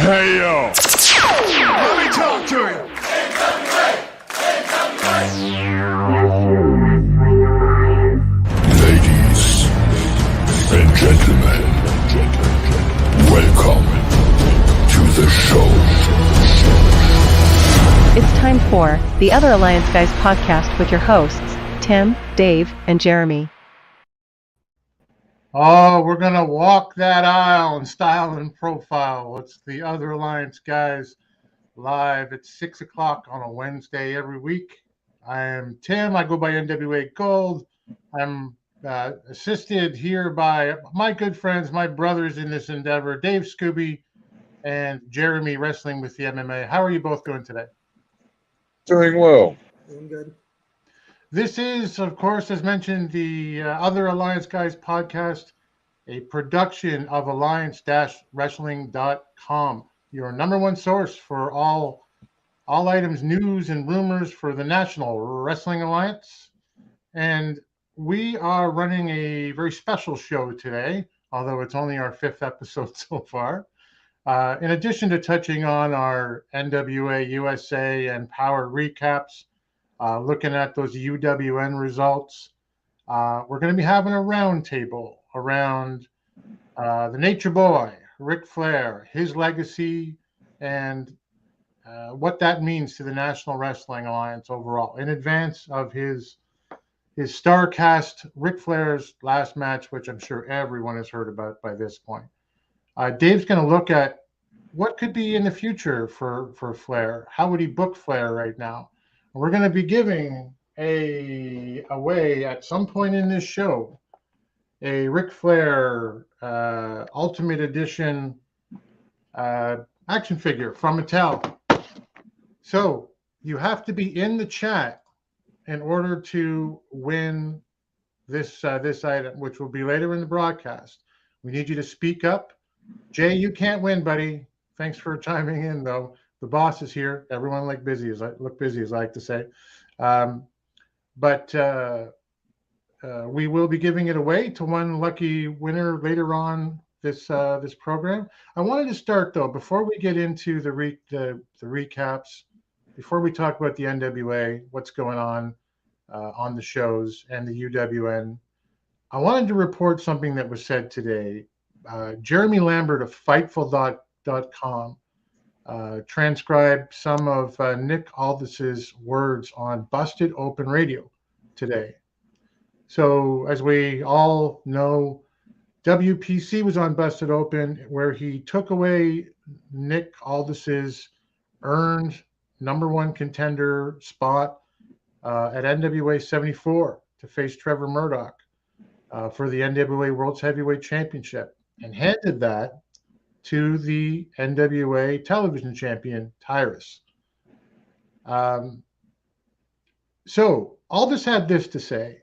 Hey, yo. Let me talk to him. Ladies and gentlemen, welcome to the show. It's time for the Other Alliance Guys podcast with your hosts, Tim, Dave, and Jeremy. Oh, we're going to walk that aisle in style and profile. It's the Other Alliance Guys live at 6 o'clock on a Wednesday every week. I am Tim. I go by NWA Gold. I'm assisted here by my good friends, my brothers in this endeavor, Dave Scooby and Jeremy, wrestling with the MMA. How are you both doing today? Doing well. Doing good. This is, of course, as mentioned, the Other Alliance Guys podcast, a production of alliance-wrestling.com, your number one source for all items, news, and rumors for the National Wrestling Alliance. And we are running a very special show today, although it's only our 5th episode so far. In addition to touching on our NWA USA and Power recaps, looking at those UWN results, we're going to be having a round table around the Nature Boy, Ric Flair, his legacy, and what that means to the National Wrestling Alliance overall. In advance of his StarCast, Ric Flair's last match, which I'm sure everyone has heard about by this point. Dave's going to look at what could be in the future for Flair. How would he book Flair right now? We're going to be giving away at some point in this show a Ric Flair Ultimate Edition action figure from Mattel. So you have to be in the chat in order to win this item, which will be later in the broadcast. We need you to speak up. Jay, you can't win, buddy. Thanks for chiming in, though. The boss is here. Everyone look busy, as I like to say. But we will be giving it away to one lucky winner later on this program. I wanted to start, though, before we get into the recaps, before we talk about the NWA, what's going on the shows and the UWN, I wanted to report something that was said today. Jeremy Lambert of Fightful.com transcribed some of Nick Aldis's words on Busted Open Radio today. So as we all know, WPC was on Busted Open, where he took away Nick Aldis's earned number one contender spot at NWA 74 to face Trevor Murdoch for the NWA World's Heavyweight Championship, and handed that to the NWA television champion, Tyrus. So Aldis had this to say.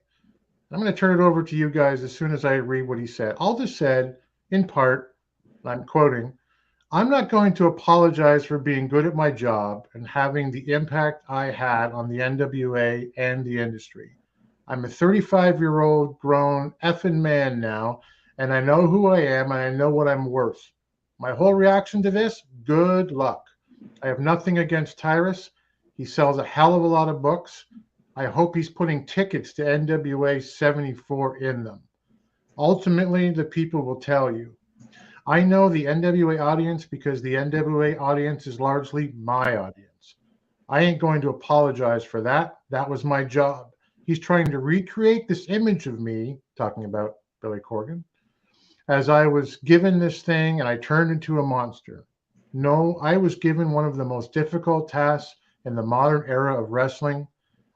I'm going to turn it over to you guys as soon as I read what he said. Aldis said, in part, I'm quoting, "I'm not going to apologize for being good at my job and having the impact I had on the NWA and the industry. I'm a 35-year-old grown effing man now, and I know who I am and I know what I'm worth. My whole reaction to this, good luck. I have nothing against Tyrus. He sells a hell of a lot of books. I hope he's putting tickets to NWA 74 in them. Ultimately, the people will tell you. I know the NWA audience because the NWA audience is largely my audience. I ain't going to apologize for that. That was my job. He's trying to recreate this image of me," talking about Billy Corgan, "as I was given this thing and I turned into a monster. No, I was given one of the most difficult tasks in the modern era of wrestling.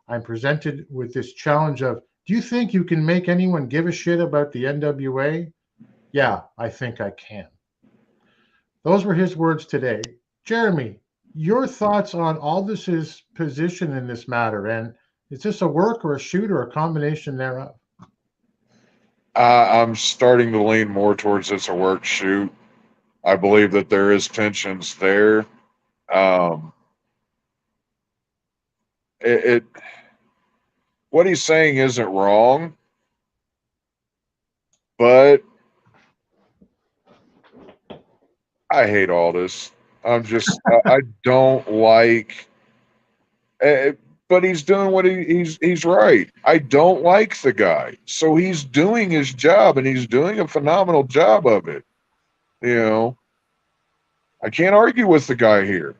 I'm presented with this challenge of, do you think you can make anyone give a shit about the NWA? Yeah, I think I can." Those were his words today. Jeremy, your thoughts on Aldis's position in this matter, and is this a work or a shoot or a combination thereof? I'm starting to lean more towards it's a work shoot. I believe that there is tensions there. What he's saying isn't wrong, but I hate Aldis. I don't like. Uh, but he's doing what he's right. I don't like the guy, so he's doing his job, and he's doing a phenomenal job of it. You know, I can't argue with the guy here.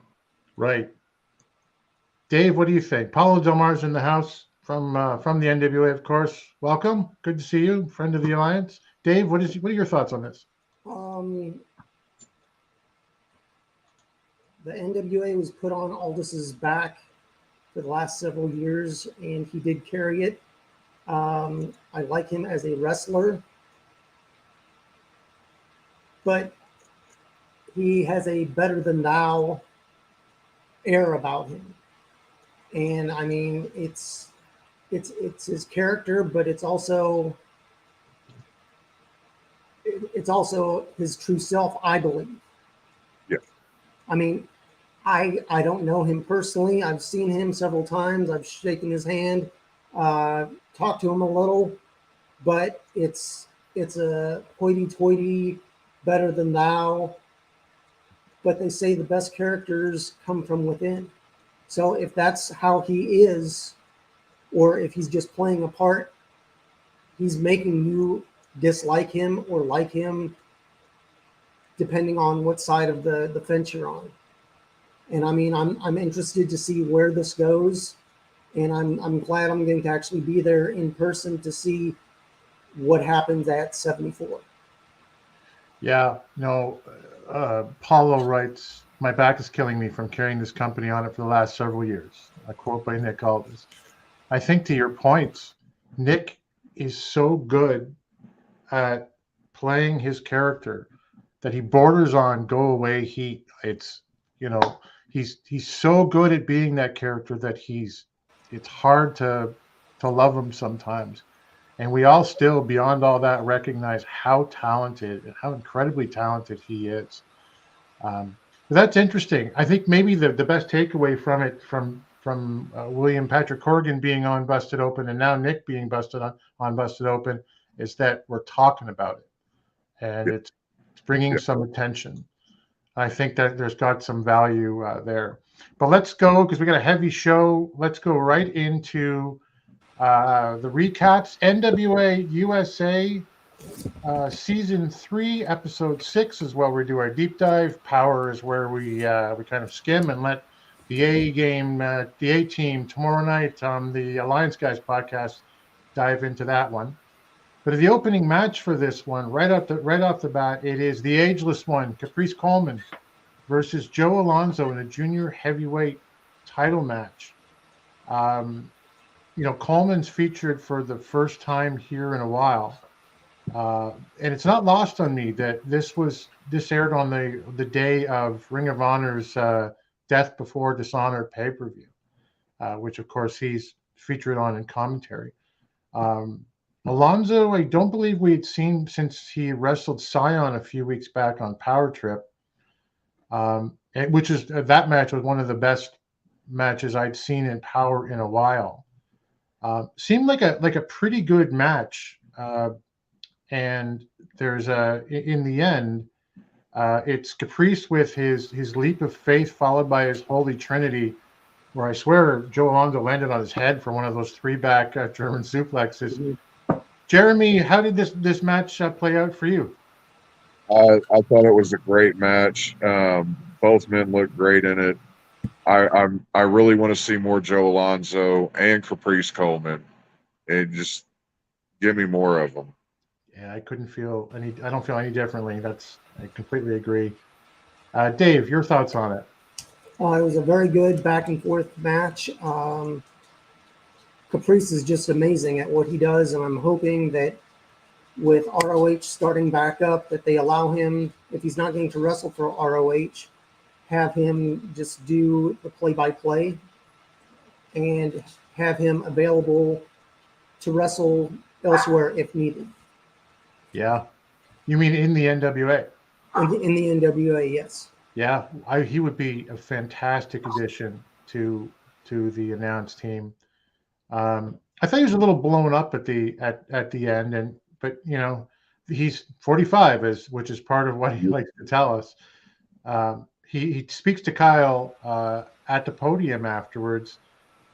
Right. Dave, what do you think? Paulo Del Mar's in the house from the NWA, of course. Welcome. Good to see you, friend of the Alliance. Dave, what are your thoughts on this? The NWA was put on Aldis's back for the last several years, and he did carry it. I like him as a wrestler, but he has a better than thou air about him. And I mean, it's his character, but it's also his true self, I believe. Yeah. I mean, I don't know him personally. I've seen him several times. I've shaken his hand, talked to him a little, but it's a hoity-toity, better than thou. But they say the best characters come from within. So if that's how he is, or if he's just playing a part, he's making you dislike him or like him, depending on what side of the fence you're on. And I mean, I'm interested to see where this goes, and I'm glad I'm going to actually be there in person to see what happens at 74. Yeah, no, Paulo writes, "My back is killing me from carrying this company on it for the last several years." A quote by Nick Aldis. I think to your point, Nick is so good at playing his character that he borders on go away heat. It's, he's so good at being that character that it's hard to love him sometimes. And we all still, beyond all that, recognize how talented and how incredibly talented he is. That's interesting. I think maybe the best takeaway from it, from William Patrick Corgan being on Busted Open and now Nick being on Busted Open, is that we're talking about it, and it's bringing some attention. I think that there's got some value there. But let's go, because we got a heavy show. Let's go right into the recaps. NWA USA Season 3, Episode 6 is where we do our deep dive. Power is where we kind of skim and let the A team tomorrow night on the Alliance Guys podcast dive into that one. But the opening match for this one, right off the bat, it is the ageless one, Caprice Coleman versus Joe Alonzo in a junior heavyweight title match. Coleman's featured for the first time here in a while. And it's not lost on me that this aired on the day of Ring of Honor's Death Before Dishonor pay-per-view, which of course he's featured on in commentary. Alonzo, I don't believe we had seen since he wrestled Scion a few weeks back on Power Trip, which is that match was one of the best matches I'd seen in Power in a while. Seemed like a pretty good match, and there's in the end, it's Caprice with his leap of faith followed by his Holy Trinity, where I swear Joe Alonzo landed on his head for one of those three-back German suplexes. Mm-hmm. Jeremy, how did this match play out for you? I thought it was a great match. Both men looked great in it. I really want to see more Joe Alonzo and Caprice Coleman, and just give me more of them. Yeah, I don't feel any differently. I completely agree. Dave, your thoughts on it? It was a very good back and forth match. Caprice is just amazing at what he does, and I'm hoping that with ROH starting back up, that they allow him, if he's not getting to wrestle for ROH, have him just do the play-by-play and have him available to wrestle elsewhere if needed. Yeah. You mean in the NWA? In the NWA, yes. Yeah, he would be a fantastic addition to the announced team. I thought he was a little blown up at the end, but he's 45, which is part of what he likes to tell us. he speaks to Kyle at the podium afterwards,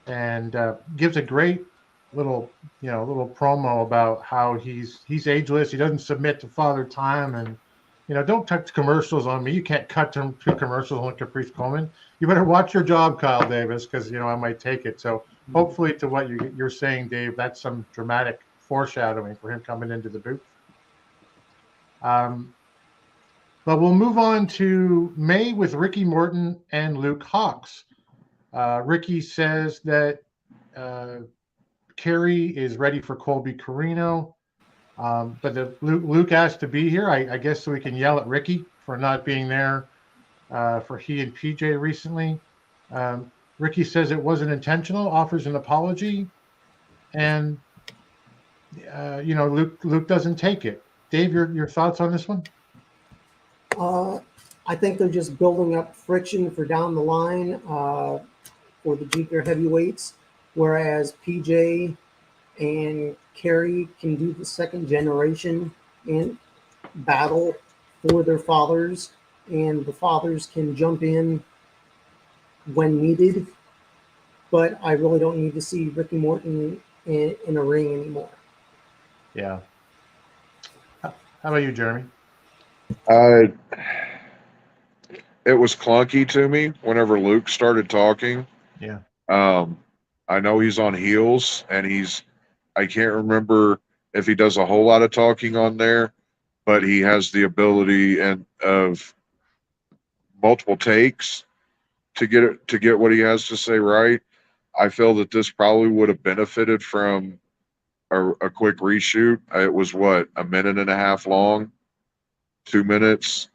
and gives a great little little promo about how he's ageless. He doesn't submit to Father Time, and don't touch commercials on me. You can't cut to commercials on Caprice Coleman. You better watch your job, Kyle Davis, because I might take it. So hopefully, to what you're saying, Dave, that's some dramatic foreshadowing for him coming into the booth. But we'll move on to May with Ricky Morton and Luke Hawx. Ricky says that Kerry is ready for Colby Carino, but Luke asked to be here, I guess, so we can yell at Ricky for not being there for he and PJ recently. Ricky says it wasn't intentional, offers an apology, and Luke doesn't take it. Dave, your thoughts on this one? I think they're just building up friction for down the line for the junior heavyweights, whereas PJ and Kerry can do the second generation and battle for their fathers, and the fathers can jump in when needed. But I really don't need to see Ricky Morton in a ring anymore. Yeah. How about you, Jeremy? It was clunky to me whenever Luke started talking. Yeah. I know he's on heels, and I can't remember if he does a whole lot of talking on there, but he has the ability of multiple takes to get what he has to say right. I feel that this probably would have benefited from a quick reshoot. It was a minute and a half long, 2 minutes,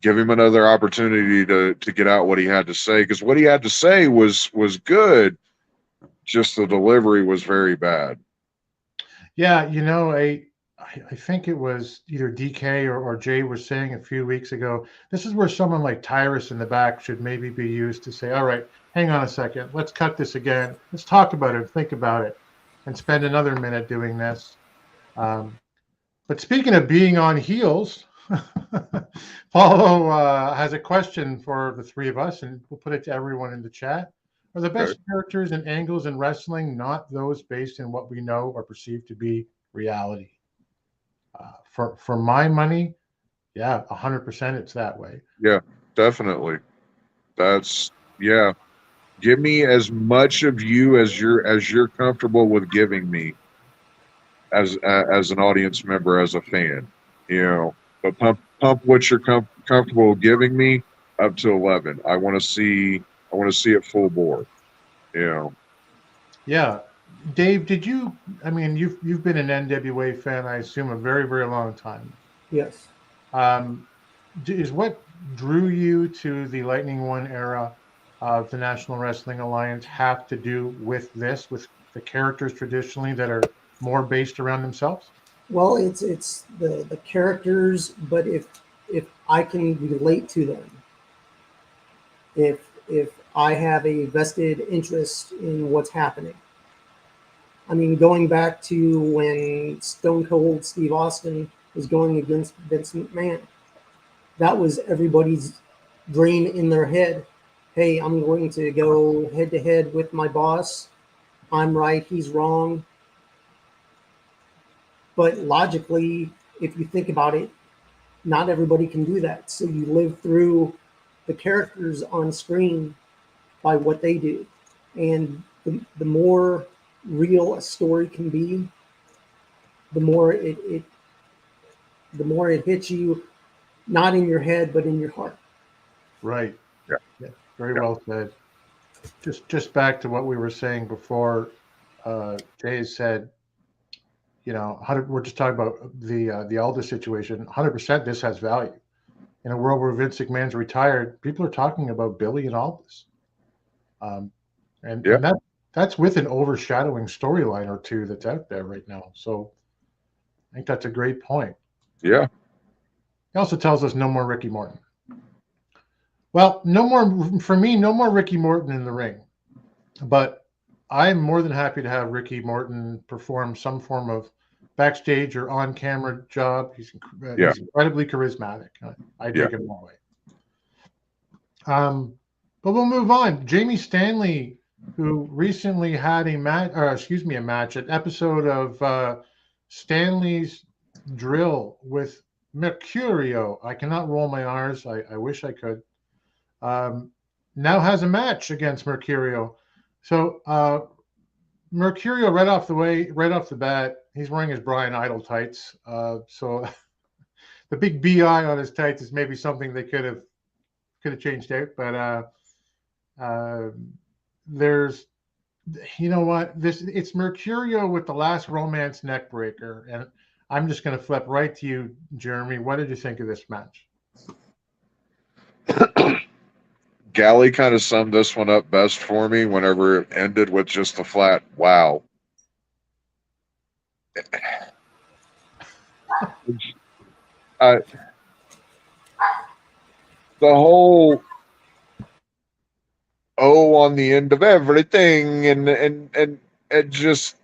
give him another opportunity to get out what he had to say, because what he had to say was good, just the delivery was very bad. Yeah, I think it was either DK or Jay was saying a few weeks ago, this is where someone like Tyrus in the back should maybe be used to say, all right, hang on a second, let's cut this again, let's talk about it, think about it, and spend another minute doing this. But speaking of being on heels, Paulo has a question for the three of us, and we'll put it to everyone in the chat. Are the best characters and angles in wrestling not those based in what we know or perceive to be reality? For my money, yeah, 100% it's that way. Yeah, definitely. Give me as much of you as you're comfortable with giving me as an audience member, as a fan, but pump what you're comfortable giving me up to 11. I want to see it full bore. Yeah. Dave, you've been an NWA fan, I assume, a very, very long time. Yes. Is what drew you to the Lightning One era of the National Wrestling Alliance have to do with the characters traditionally that are more based around themselves? Well, it's the characters, but if I can relate to them, if I have a vested interest in what's happening. I mean, going back to when Stone Cold Steve Austin was going against Vince McMahon, that was everybody's dream in their head. Hey, I'm going to go head to head with my boss. I'm right, he's wrong. But logically, if you think about it, not everybody can do that. So you live through the characters on screen by what they do. And the more real a story can be, the more it hits you, not in your head, but in your heart. Right. Yeah. Very well said. Just back to what we were saying before, Jay said, we're just talking about the Aldis situation. 100% this has value. In a world where Vince McMahon's retired, people are talking about Billy and Aldis. And that's with an overshadowing storyline or two that's out there right now. So I think that's a great point. Yeah. He also tells us no more Ricky Morton. Well, no more Ricky Morton in the ring. But I'm more than happy to have Ricky Morton perform some form of backstage or on-camera job. He's incredibly charismatic. I dig him all the way. But we'll move on. Jamie Stanley, who recently had a match, an episode of Stanley's Drill with Mercurio. I cannot roll my R's. I wish I could. Now has a match against Mercurio. So Mercurio, right off the bat, he's wearing his Brian Idol tights. So the big BI on his tights is maybe something they could have changed out, but there's, you know what, it's Mercurio with the last romance neck breaker, and I'm just going to flip right to you, Jeremy. What did you think of this match? Galley kind of summed this one up best for me whenever it ended with just a flat wow. The whole on the end of everything and it just,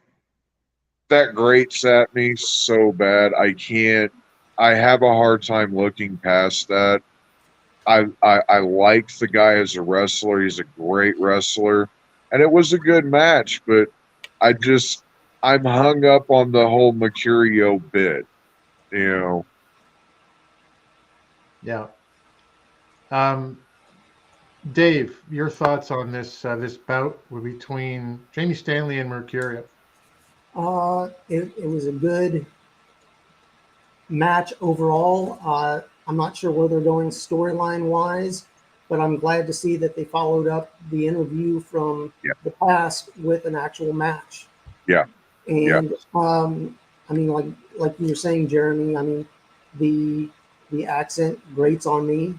that grates at me so bad. I have a hard time looking past that. I like the guy as a wrestler. He's a great wrestler. And it was a good match, but I'm hung up on the whole Mercurio bit, you know. Yeah. Dave, your thoughts on this bout between Jamie Stanley and Mercurio? It was a good match overall. I'm not sure where they're going storyline wise, but I'm glad to see that they followed up the interview from the past with an actual match. Yeah. And I mean, like you were saying, Jeremy, I mean, the accent grates on me.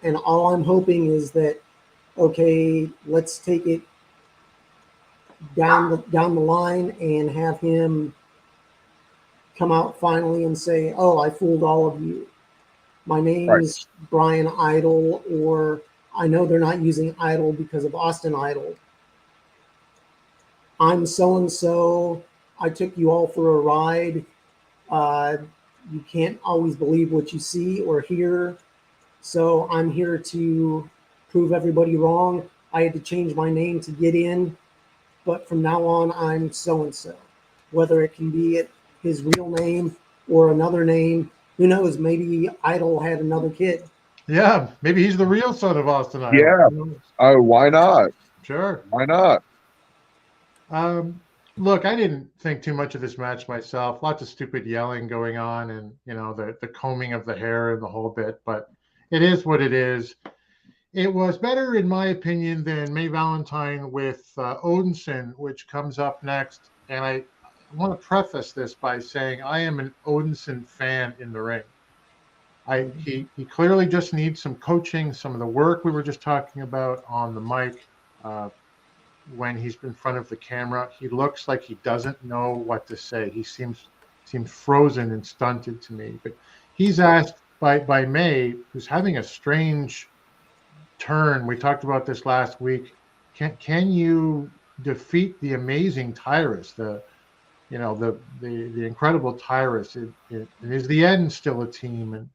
And all I'm hoping is that, okay, let's take it down the line and have him come out finally and say, "Oh, I fooled all of you. My name is Brian Idol," or I know they're not using Idol because of Austin Idol. "I'm so and so. I took you all for a ride. You can't always believe what you see or hear. So I'm here to prove everybody wrong. I had to change my name to get in, but from now on, I'm so-and-so." Whether it can be his real name or another name, who knows? Maybe Idol had another kid. Yeah, maybe he's the real son of Austin Idol. Yeah. Oh, why not? Sure. Why not? Look, I didn't think too much of this match myself. Lots of stupid yelling going on, and the combing of the hair and the whole bit. But it is what it is. It was better, in my opinion, than May Valentine with Odinson, which comes up next. And I want to preface this by saying I am an Odinson fan in the ring. He clearly just needs some coaching, some of the work we were just talking about on the mic. When he's in front of the camera, he looks like he doesn't know what to say. He seems frozen and stunted to me. But he's asked by May, who's having a strange turn. We talked about this last week. Can you defeat the amazing Tyrus, the incredible Tyrus? Is the end still a team? And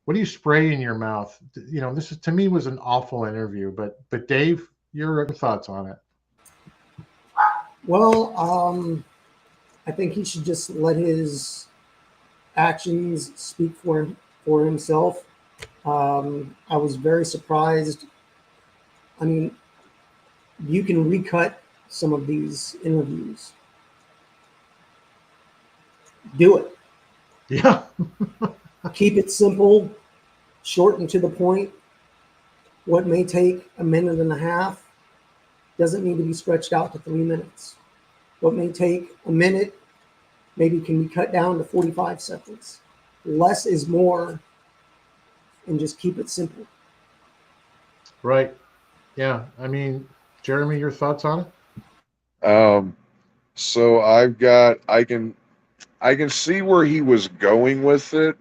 what do you spray in your mouth? This is, to me, was an awful interview. But Dave, your thoughts on it? Well, I think he should just let his actions speak for himself. I was very surprised. I mean, you can recut some of these interviews. Do it. Yeah. Keep it simple, short and to the point. What may take a minute and a half doesn't need to be stretched out to 3 minutes. What may take a minute maybe can be cut down to 45 seconds. Less is more, and just keep it simple. Right. Yeah. I mean, Jeremy, your thoughts on it? So I can see where he was going with it,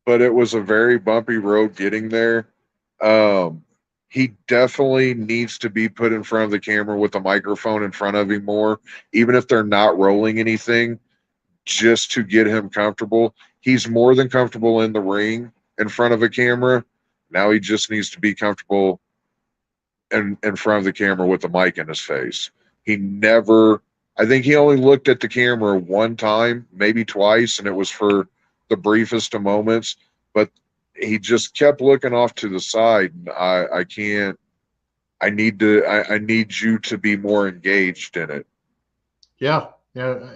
but it was a very bumpy road getting there. He definitely needs to be put in front of the camera with a microphone in front of him more, even if they're not rolling anything, just to get him comfortable. He's more than comfortable in the ring in front of a camera, Now he just needs to be comfortable in front of the camera with the mic in his face. He never, I think he only looked at the camera one time, maybe twice, and it was for the briefest of moments, but he just kept looking off to the side. And I can't, I need you to be more engaged in it. Yeah,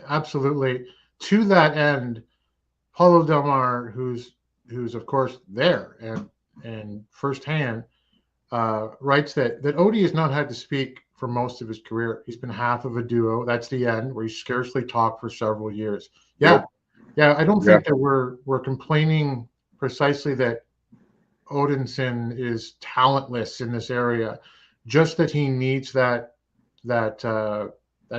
absolutely. To that end, Paulo Del Mar, who's of course there and firsthand, writes that Odie has not had to speak for most of his career. He's been half of a duo. That's the end, where he scarcely talked for several years. Yeah, yeah. I don't think that we're complaining precisely that Odinson is talentless in this area, just that he needs that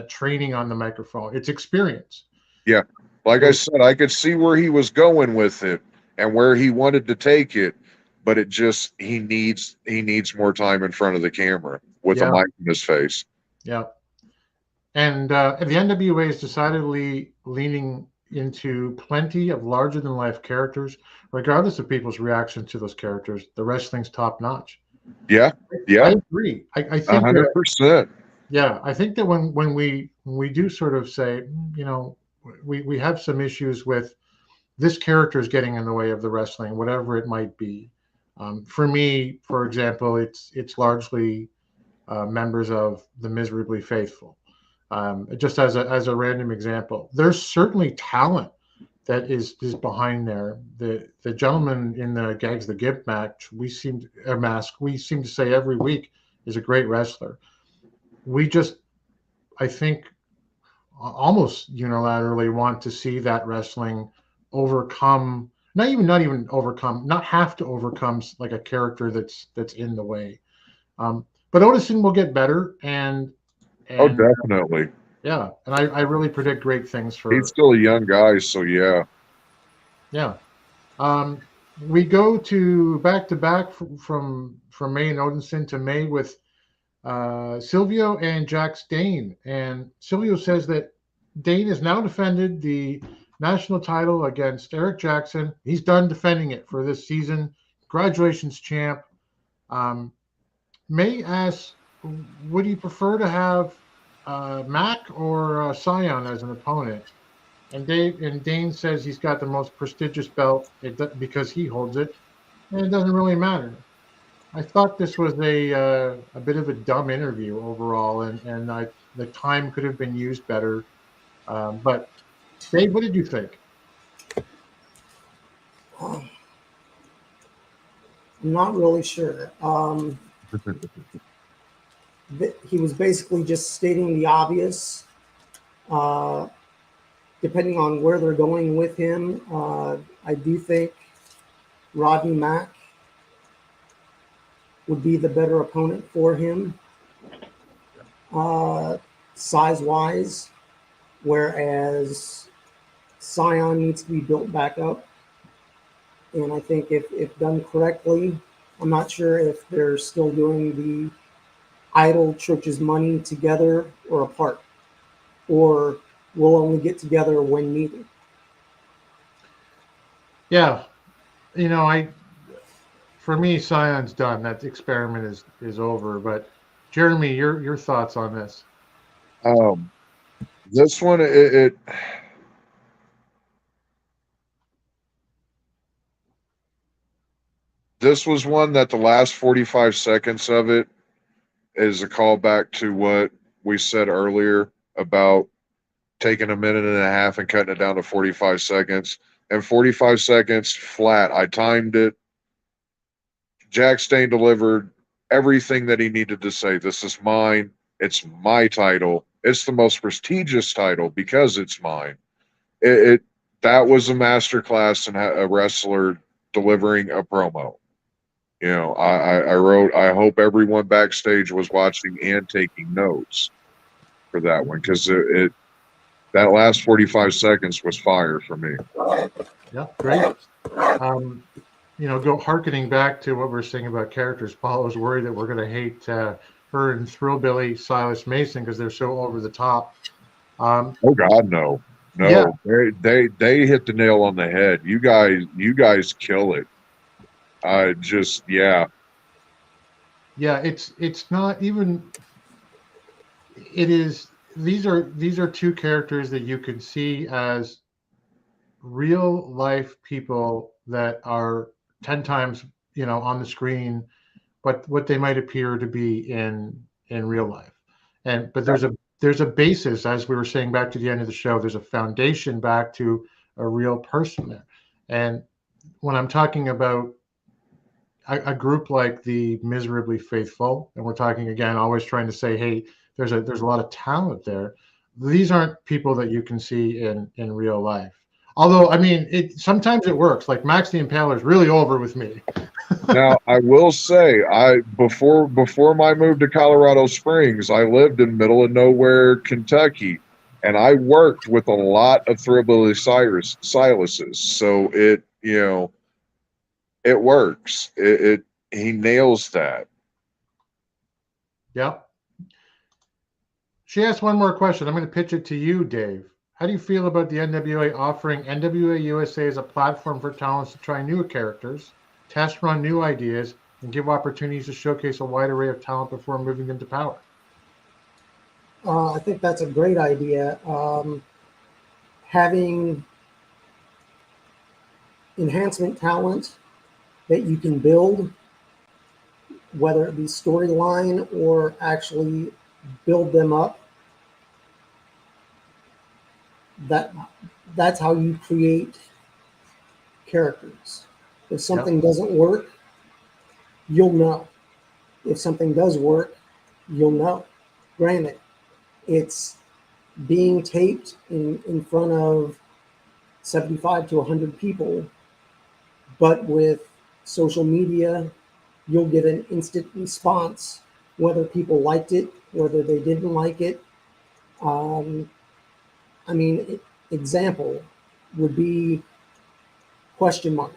training on the microphone. It's experience. Yeah, like I said, I could see where he was going with it and where he wanted to take it, but it just he needs more time in front of the camera with a mic in his face. Yeah, and the NWA is decidedly leaning into plenty of larger than life characters, regardless of people's reaction to those characters. The wrestling's top notch. Yeah, I agree. I think 100%. Yeah, I think that when we do sort of say, you know, we have some issues with this character is getting in the way of the wrestling, whatever it might be. For me, for example, it's largely members of the Miserably Faithful. Just as a random example, there's certainly talent that is behind there. The gentleman in the Gags the Gimp match, we seem to say every week is a great wrestler. We just, I think, almost unilaterally want to see that wrestling overcome, not have to overcome like a character that's in the way. But Odinson will get better, and oh, definitely. Yeah, and I really predict great things for. He's still a young guy, so yeah. Yeah. We go to back from May and Odinson to May with Silvio and Jax Dane. And Silvio says that Dane has now defended the national title against Eric Jackson. He's done defending it for this season. Congratulations, champ. May asks, would you prefer to have Mac or Scion as an opponent? And Dane says he's got the most prestigious belt because he holds it, and it doesn't really matter. I thought this was a bit of a dumb interview overall, and the time could have been used better. But Dave, what did you think? I'm not really sure. He was basically just stating the obvious. Depending on where they're going with him, I do think Rodney Mack would be the better opponent for him, size-wise, whereas Scion needs to be built back up. And I think if done correctly, I'm not sure if they're still doing the Idol Church's Money together or apart, or will only get together when needed. Yeah, for me, Sion's done. That experiment is over. But Jeremy, your thoughts on this? This one, this was one that the last 45 seconds of it is a callback to what we said earlier about taking a minute and a half and cutting it down to 45 seconds. And 45 seconds flat. I timed it. Jax Dane delivered everything that he needed to say. This is mine. It's my title. It's the most prestigious title because it's mine. That was a masterclass in a wrestler delivering a promo. I wrote, I hope everyone backstage was watching and taking notes for that one, because that last 45 seconds was fire for me. Yeah, great. Go harkening back to what we we're saying about characters. Paul was worried that we're going to hate her and Thrillbilly Silas Mason because they're so over the top. Oh God, no. Yeah. They hit the nail on the head. You guys kill it. I just, yeah. Yeah, it's not even. It is. These are two characters that you can see as real life people that are 10 times, on the screen, but what they might appear to be in real life. But there's a basis, as we were saying back to the end of the show, there's a foundation back to a real person there. And when I'm talking about a group like the Miserably Faithful, and we're talking again, always trying to say, hey, there's a lot of talent there. These aren't people that you can see in real life. Although, I mean, sometimes it works. Like Max the Impaler is really over with me. Now, I will say, before my move to Colorado Springs, I lived in middle of nowhere, Kentucky, and I worked with a lot of Thrillbilly Silas's. So it works. He nails that. Yep. She asked one more question. I'm going to pitch it to you, Dave. How do you feel about the NWA offering NWA USA as a platform for talents to try new characters, test run new ideas, and give opportunities to showcase a wide array of talent before moving into power? I think that's a great idea. Having enhancement talent that you can build, whether it be storyline or actually build them up, that's how you create characters. If something doesn't work, you'll know. If something does work, you'll know. Granted, it's being taped in front of 75 to 100 people, but with social media, you'll get an instant response, whether people liked it, whether they didn't like it. I mean, example would be question mark.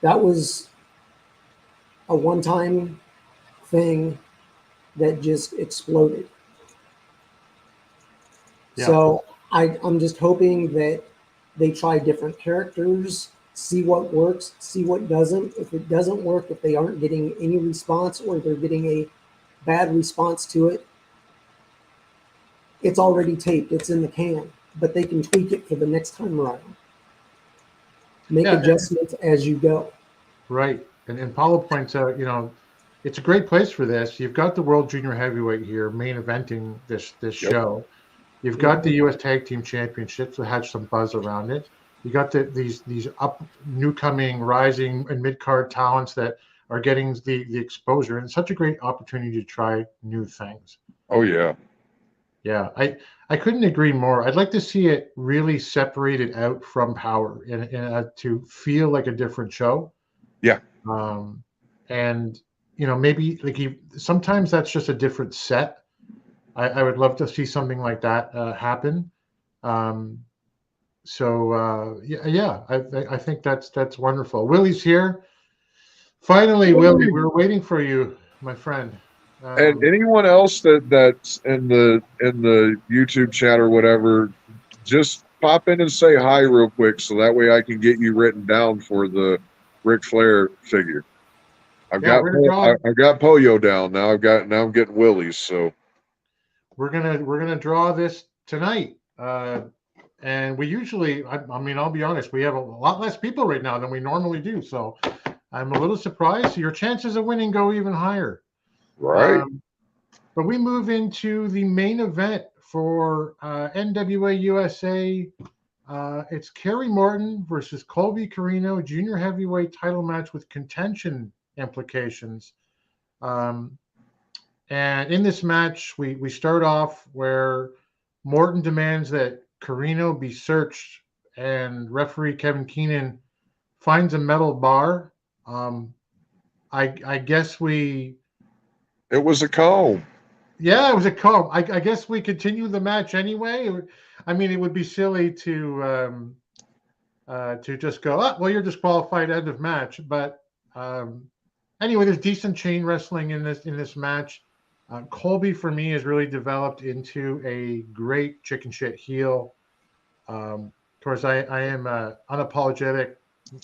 That was a one-time thing that just exploded. Yeah. So I'm just hoping that they try different characters, see what works, see what doesn't. If it doesn't work, if they aren't getting any response or they're getting a bad response to it, it's already taped, it's in the can, but they can tweak it for the next time around. Make adjustments as you go. Right. And Paulo points out, it's a great place for this. You've got the World Junior Heavyweight here main eventing this show. You've got the U.S. Tag Team Championships that had some buzz around it. You got these newcoming, rising, and mid-card talents that are getting the exposure, and it's such a great opportunity to try new things. Oh, yeah. Yeah, I couldn't agree more. I'd like to see it really separated out from Power and to feel like a different show. Yeah. And maybe sometimes that's just a different set. I would love to see something like that happen. I think that's wonderful. Willie's here. Finally, Willie, we were waiting for you, my friend. And anyone else that's in the YouTube chat or whatever, just pop in and say hi real quick, so that way I can get you written down for the Ric Flair figure. I've got Pollo down now. I'm getting Willie's. So we're gonna draw this tonight. And we usually, I mean, I'll be honest, we have a lot less people right now than we normally do. So I'm a little surprised. Your chances of winning go even higher. Right. But we move into the main event for NWA USA. It's Kerry Morton versus Colby Carino, junior heavyweight title match with contention implications. And in this match, we start off where Morton demands that Carino be searched, and referee Kevin Keenan finds a metal bar. I guess it was a comb. Yeah, it was a comb. I guess we continue the match anyway. I mean, it would be silly to just go, well, you're disqualified, end of match. But anyway, there's decent chain wrestling in this match. Colby, for me, has really developed into a great chicken shit heel. Of course, I am unapologetic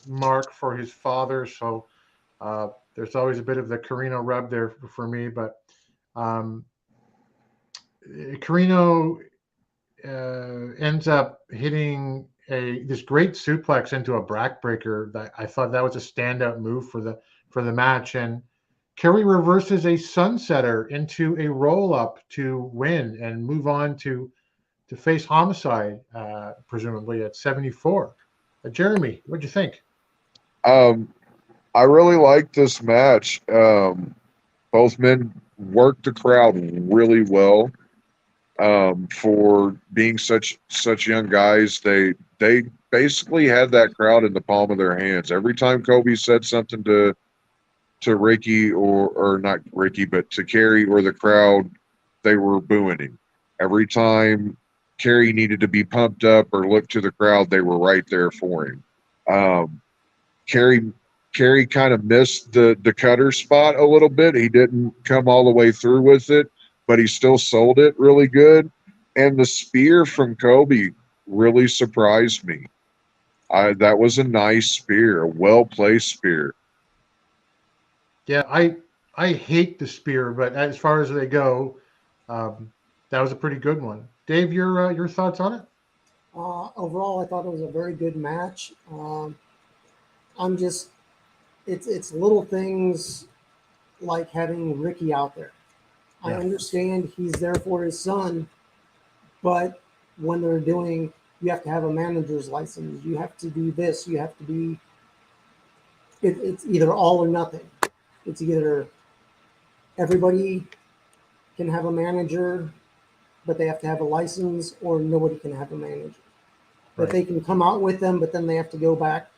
mark for his father, so there's always a bit of the Carino rub there for me. But um, Carino ends up hitting this great suplex into a backbreaker. That I thought that was a standout move for the match. And Kerry reverses a sunsetter into a roll up to win and move on to face Homicide, presumably at 74. Jeremy, what'd you think? I really liked this match. Both men worked the crowd really well. For being such young guys, they basically had that crowd in the palm of their hands. Every time Kobe said something to Ricky or not Ricky, but to Kerry or the crowd, they were booing him. Every time Kerry needed to be pumped up or look to the crowd, they were right there for him. Kerry kind of missed the cutter spot a little bit. He didn't come all the way through with it, but he still sold it really good. And the spear from Kobe really surprised me. That was a nice spear, a well-placed spear. Yeah, I hate the spear, but as far as they go, that was a pretty good one. Dave, your thoughts on it? Overall, I thought it was a very good match. It's little things like having Ricky out there. I understand he's there for his son, but when they're doing, you have to have a manager's license. You have to do this. You have to be. It's either all or nothing. It's either everybody can have a manager, but they have to have a license, or nobody can have a manager. But they can come out with them, but then they have to go back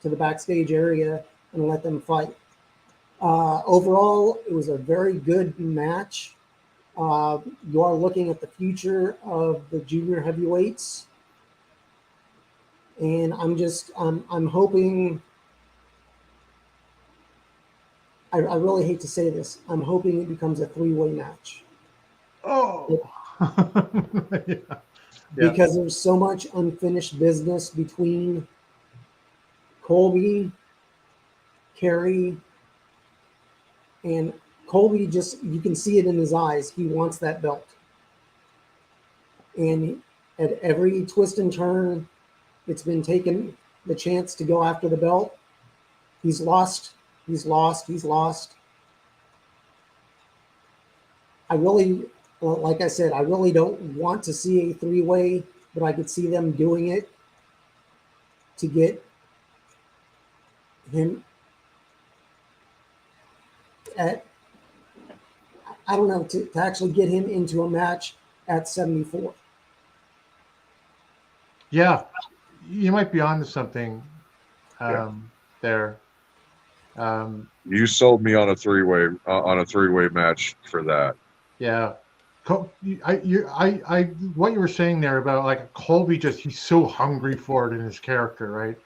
to the backstage area and let them fight. Overall, it was a very good match. You are looking at the future of the junior heavyweights, and I'm hoping. I really hate to say this. I'm hoping it becomes a three-way match. Oh, yeah. Because there's so much unfinished business between Colby, Kerry, and Colby. Just, you can see it in his eyes. He wants that belt. And at every twist and turn, it's been taken the chance to go after the belt. He's lost. He's lost. He's lost. I really, like I said, I really don't want to see a three-way, but I could see them doing it to get him at, I don't know, to actually get him into a match at 74. Yeah, you might be onto something there. You sold me on a three-way match for that. Yeah, what you were saying there about like Colby, he's so hungry for it in his character, right?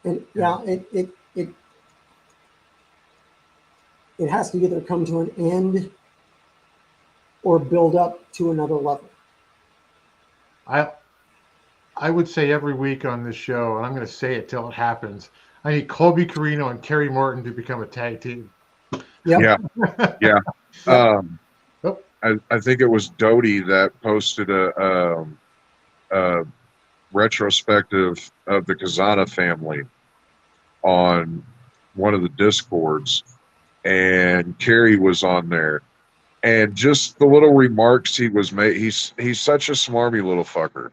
And it has to either come to an end or build up to another level. I would say every week on this show, and I'm going to say it till it happens, I need Colby Carino and Kerry Morton to become a tag team. Yep. Yeah. I think it was Doty that posted a retrospective of the Kazana family on one of the Discords, and Kerry was on there, and just the little remarks he was made. He's such a smarmy little fucker.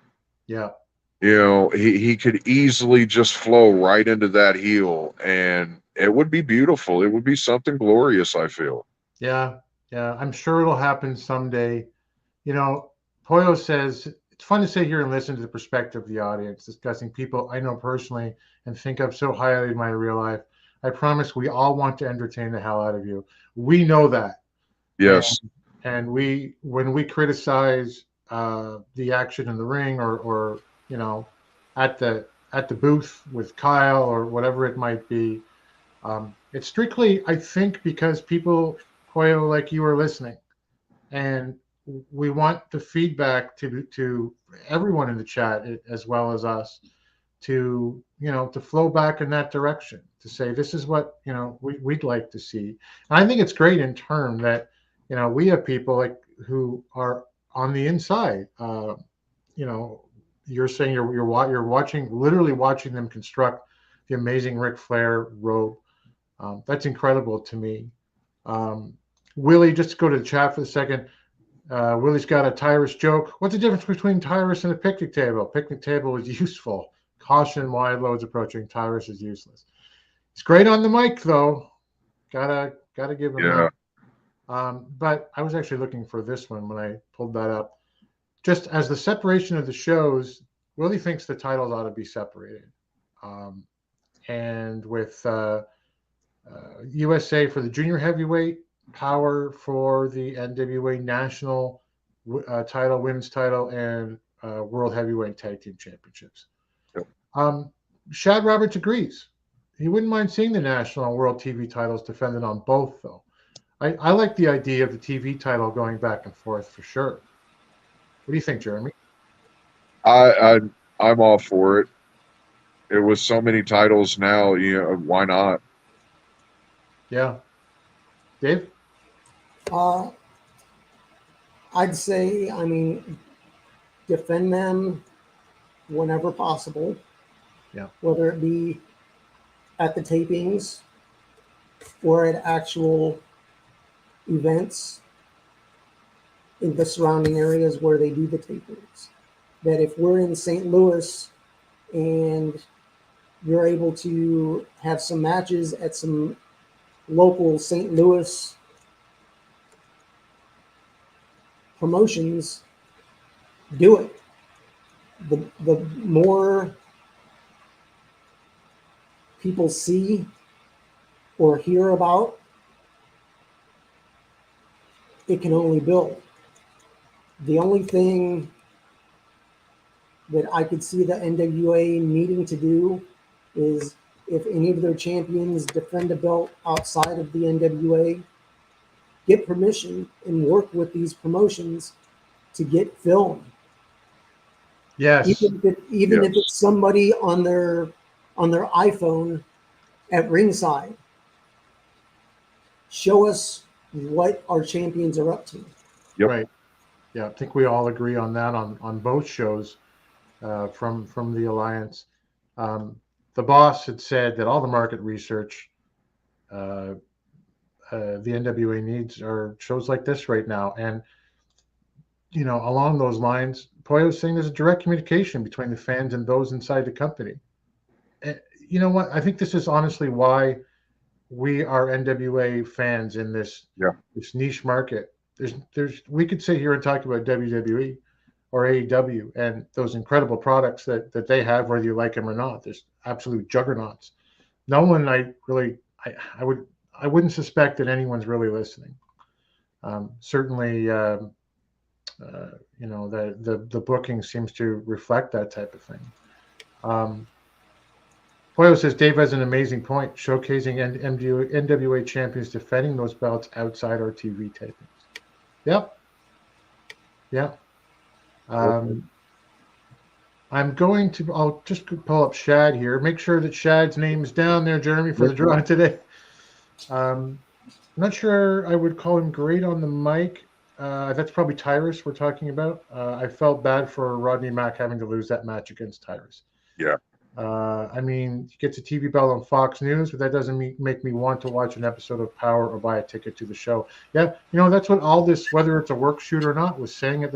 Yeah. You know, he could easily just flow right into that heel, and it would be beautiful. It would be something glorious, I feel. Yeah. I'm sure it'll happen someday. You know, Poyo says, it's fun to sit here and listen to the perspective of the audience, discussing people I know personally and think of so highly in my real life. I promise we all want to entertain the hell out of you. We know that. Yes. And when we criticize the action in the ring or you know, at the booth with Kyle or whatever it might be, it's strictly, I think, because people, Poyo, like you, are listening, and we want the feedback to everyone in the chat as well as us. to, to flow back in that direction, to say this is what, we'd like to see. And I think it's great in turn that, we have people like who are on the inside. You're saying you're watching, literally watching them construct the amazing Ric Flair robe. That's incredible to me. Willie, just to go to the chat for a second. Willie's got a Tyrus joke. What's the difference between Tyrus and a picnic table? Picnic table is useful. Caution, wide loads approaching. Tyrus is useless. He's great on the mic, though. Gotta give him that. But I was actually looking for this one when I pulled that up. Just as the separation of the shows, Willie thinks the titles ought to be separated. And with USA for the junior heavyweight, Power for the NWA national title, women's title, and world heavyweight tag team championships. Yep. Shad Roberts agrees. He wouldn't mind seeing the national and world TV titles defended on both, though. I like the idea of the TV title going back and forth for sure. What do you think, Jeremy? I'm all for it. It was so many titles now, why not? Yeah. Dave? I'd say, defend them whenever possible. Yeah. Whether it be at the tapings or at actual events in the surrounding areas where they do the tapings. That if we're in St. Louis and you're able to have some matches at some local St. Louis promotions, do it. The more people see or hear about, it can only build. The only thing that I could see the NWA needing to do is if any of their champions defend a belt outside of the NWA, get permission and work with these promotions to get film. Yes. Even if it's somebody on their iPhone at ringside, show us what our champions are up to. Yep. Right. Yeah, I think we all agree on that on both shows from the Alliance. The boss had said that all the market research the NWA needs are shows like this right now. And, along those lines, Poyo was saying there's a direct communication between the fans and those inside the company. And you know what? I think this is honestly why we are NWA fans in this niche market. We could sit here and talk about WWE or AEW and those incredible products that they have, whether you like them or not. There's absolute juggernauts. No one I wouldn't suspect that anyone's really listening. Certainly, the booking seems to reflect that type of thing. Poyo says Dave has an amazing point, showcasing NWA champions defending those belts outside our TV tapings. Yep. I'll just pull up Shad here. Make sure that Shad's name is down there, Jeremy, for the draw today. I'm not sure I would call him great on the mic. That's probably Tyrus we're talking about. I felt bad for Rodney Mack having to lose that match against Tyrus. Yeah. He gets a TV belt on Fox News, but that doesn't make me want to watch an episode of Power or buy a ticket to the show. Yeah, that's what all this, whether it's a work shoot or not, was saying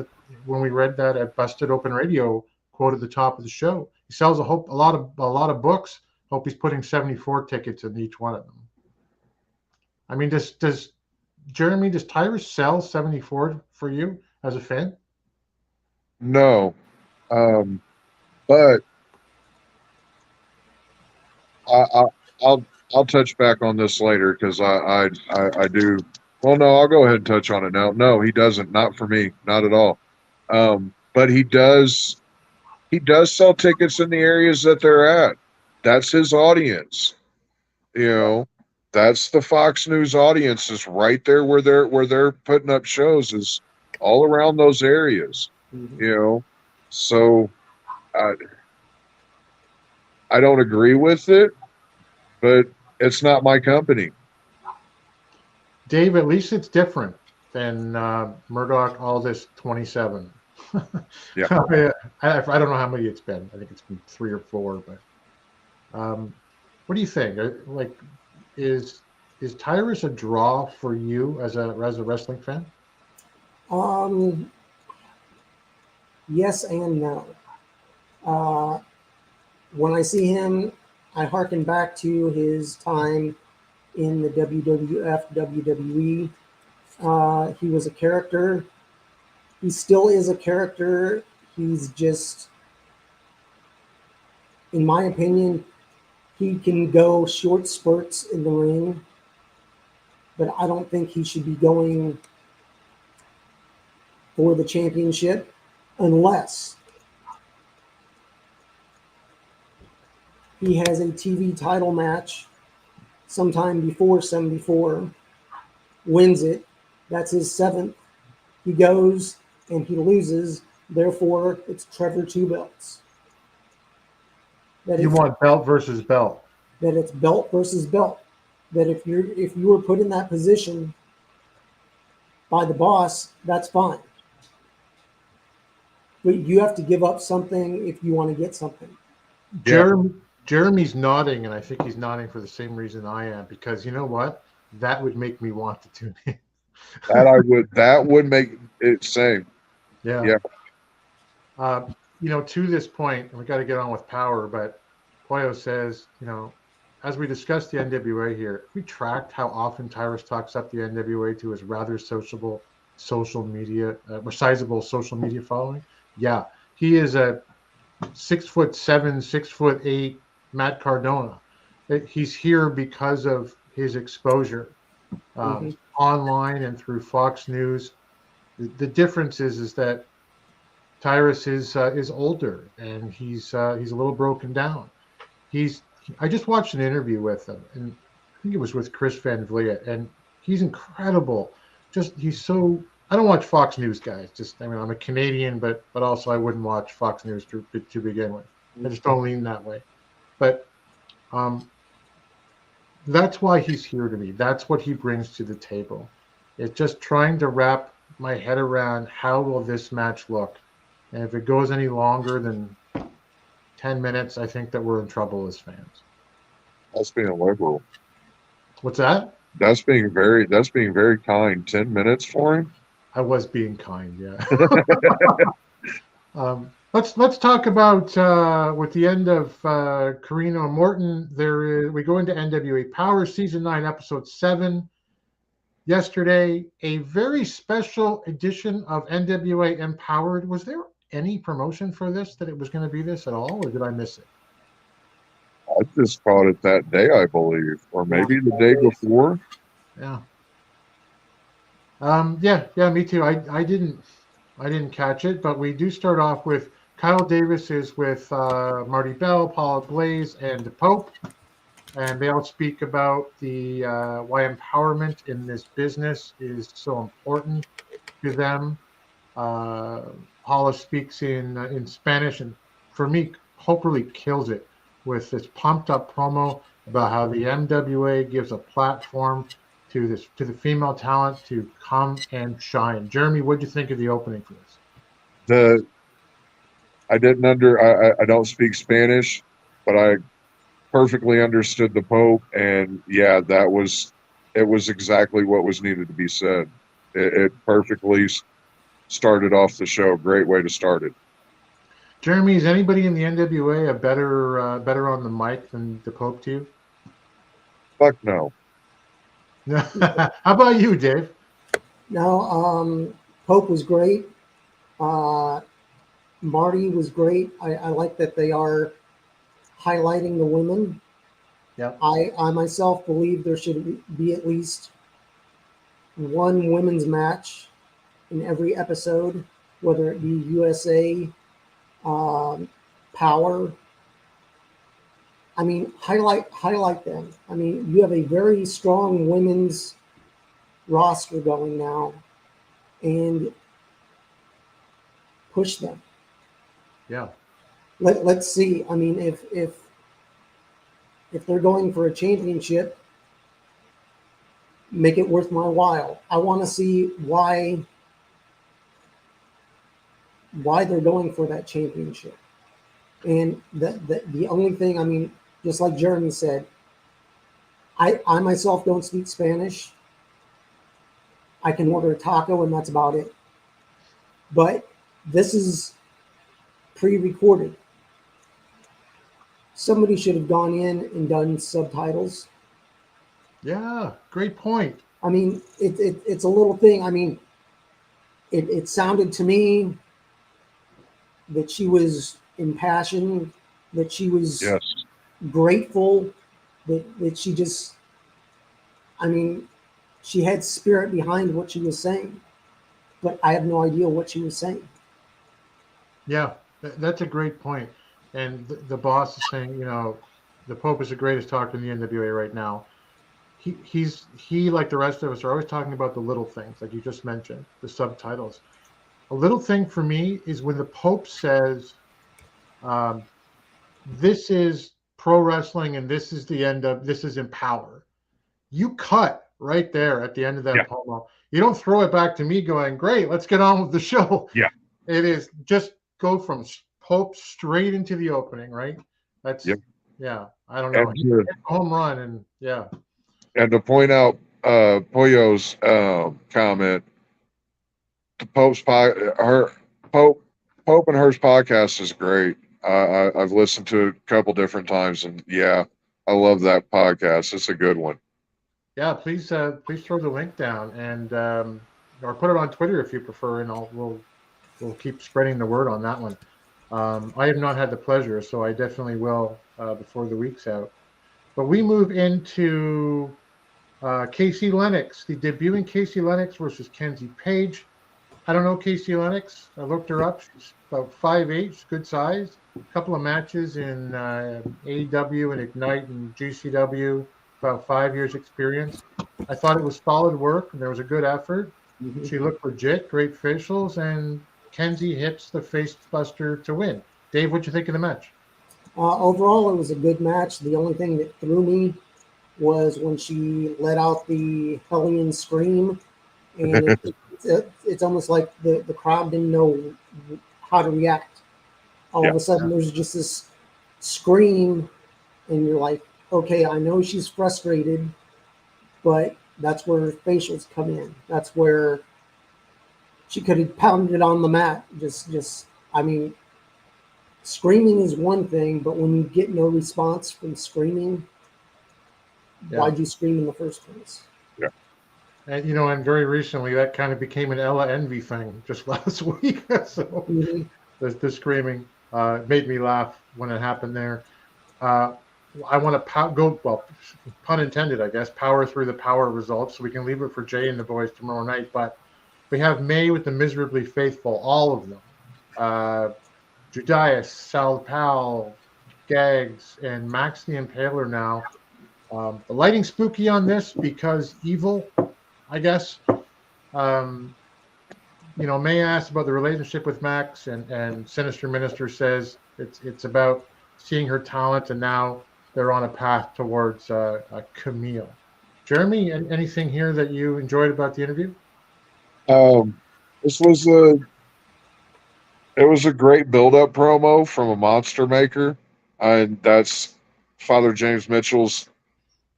when we read that at Busted Open Radio quote at the top of the show. He sells a lot of books. Hope he's putting 74 tickets in each one of them. Does Tyrus sell 74 for you as a fan? No, but I'll touch back on this later because I do. Well, no, I'll go ahead and touch on it now. No, he doesn't. Not for me. Not at all. But he does sell tickets in the areas that they're at. That's his audience. That's the Fox News audience is right there where they're putting up shows is all around those areas. So I don't agree with it, but it's not my company. Dave, at least it's different than Murdoch Aldis 27. Yeah. I don't know how many it's been. I think it's been 3 or 4. But what do you think? Like, is Tyrus a draw for you as a wrestling fan? Yes and no. When I see him, I hearken back to his time in the WWF, WWE. He was a character. He still is a character. He's just, in my opinion, he can go short spurts in the ring, but I don't think he should be going for the championship unless he has a TV title match sometime before 74, wins it. That's his 7th. He goes and he loses. Therefore, it's Trevor 2 belts. You want belt versus belt. That it's belt versus belt. That if you were put in that position by the boss, that's fine. But you have to give up something if you want to get something. Jeremy's nodding, and I think he's nodding for the same reason I am, because you know what? That would make me want to tune in. That would make it same. Yeah. To this point, we got to get on with Power, but Poyo says, as we discussed the NWA here, we tracked how often Tyrus talks up the NWA to his rather sizable social media following. Yeah, he is a 6'7", 6'8" Matt Cardona. He's here because of his exposure online and through Fox News. The difference is that Tyrus is older, and he's a little broken down. I just watched an interview with him, and I think it was with Chris Van Vliet, and he's incredible. I don't watch Fox News, guys. I'm a Canadian, but also I wouldn't watch Fox News to begin with. I just don't lean that way. But that's why he's here to me. That's what he brings to the table. It's just trying to wrap my head around how will this match look. And if it goes any longer than 10 minutes, I think that we're in trouble as fans. That's being liberal. What's that? That's being very kind. 10 minutes for him? I was being kind, yeah. Let's talk about with the end of Carino and Morton. We go into NWA Power Season 9, Episode 7. Yesterday, a very special edition of NWA Empowered. Was there any promotion for this, that it was going to be this at all, or did I miss it? I just caught it that day, I believe, or maybe the day before. Yeah. Yeah, me too. I didn't catch it, but we do start off with Kyle Davis is with Marty Bell, Paula Blaze, and the Pope, and they all speak about why empowerment in this business is so important to them. Paula speaks in Spanish, and for me, Pope really kills it with this pumped up promo about how the MWA gives a platform to the female talent to come and shine. Jeremy, what did you think of the opening for this? I don't speak Spanish, but I perfectly understood the Pope, and yeah, it was exactly what was needed to be said. It perfectly started off the show. Great way to start it. Jeremy, is anybody in the NWA a better on the mic than the Pope to you? Fuck no. How about you, Dave? No, Pope was great. Marty was great. I like that they are highlighting the women. Yeah. I myself believe there should be at least one women's match in every episode, whether it be USA, Power. I mean, highlight them. I mean, you have a very strong women's roster going now, and push them. Yeah. Let's see. I mean, if if they're going for a championship, make it worth my while. I want to see why they're going for that championship. And the only thing, I mean, just like Jeremy said, I myself don't speak Spanish. I can order a taco and that's about it. But this is pre-recorded. Somebody should have gone in and done subtitles. Yeah, great point. I mean, it's a little thing. I mean, it sounded to me that she was impassioned, that she was Yes. grateful, that she just, I mean, she had spirit behind what she was saying, but I have no idea what she was saying. Yeah, that's a great point. And the boss is saying, you know, the Pope is the greatest talker in the NWA right now. He like the rest of us are always talking about the little things, like you just mentioned, the subtitles. A little thing for me is when the Pope says, "This is pro wrestling, and this is the end of this is Empower." You cut right there at the end of that promo. You don't throw it back to me going, "Great, let's get on with the show." Yeah. It is just go from Pope straight into the opening, right? That's yeah. I don't know. He hit a home run, and yeah. And to point out Pollo's comment, the Pope and Her's podcast is great. I've listened to it a couple different times, and yeah, I love that podcast. It's a good one. Yeah, please throw the link down and or put it on Twitter if you prefer, and we'll keep spreading the word on that one. I have not had the pleasure, so I definitely will before the week's out. But we move into Casey Lennox, the debuting Casey Lennox versus Kenzie Page. I don't know Casey Lennox. I looked her up. She's about 5'8", she's good size. A couple of matches in AEW and Ignite and GCW, about 5 years experience. I thought it was solid work, and there was a good effort. Mm-hmm. She looked legit, great facials, and Kenzie hits the face buster to win. Dave, what'd you think of the match? Overall, it was a good match. The only thing that threw me was when she let out the Hellion scream, and it's almost like the crowd didn't know how to react. All of a sudden, there's just this scream, and you're like, okay, I know she's frustrated, but that's where facials come in. That's where she could have pounded it on the mat. I mean, screaming is one thing, but when you get no response from screaming, why'd you scream in the first place? Yeah. And, you know, and very recently that kind of became an Ella Envy thing just last week. So the screaming made me laugh when it happened there. I want to go, well, pun intended, I guess, power through the power results so we can leave it for Jay and the boys tomorrow night. But we have May with the Miserably Faithful, all of them. Judias, Sal Powell, Gags, and Max the Impaler now. The lighting spooky on this because evil, I guess. You know, May asked about the relationship with Max, and Sinister Minister says it's about seeing her talent, and now they're on a path towards Camille. Jeremy, anything here that you enjoyed about the interview? This was it was a great build-up promo from a monster maker, and that's Father James Mitchell's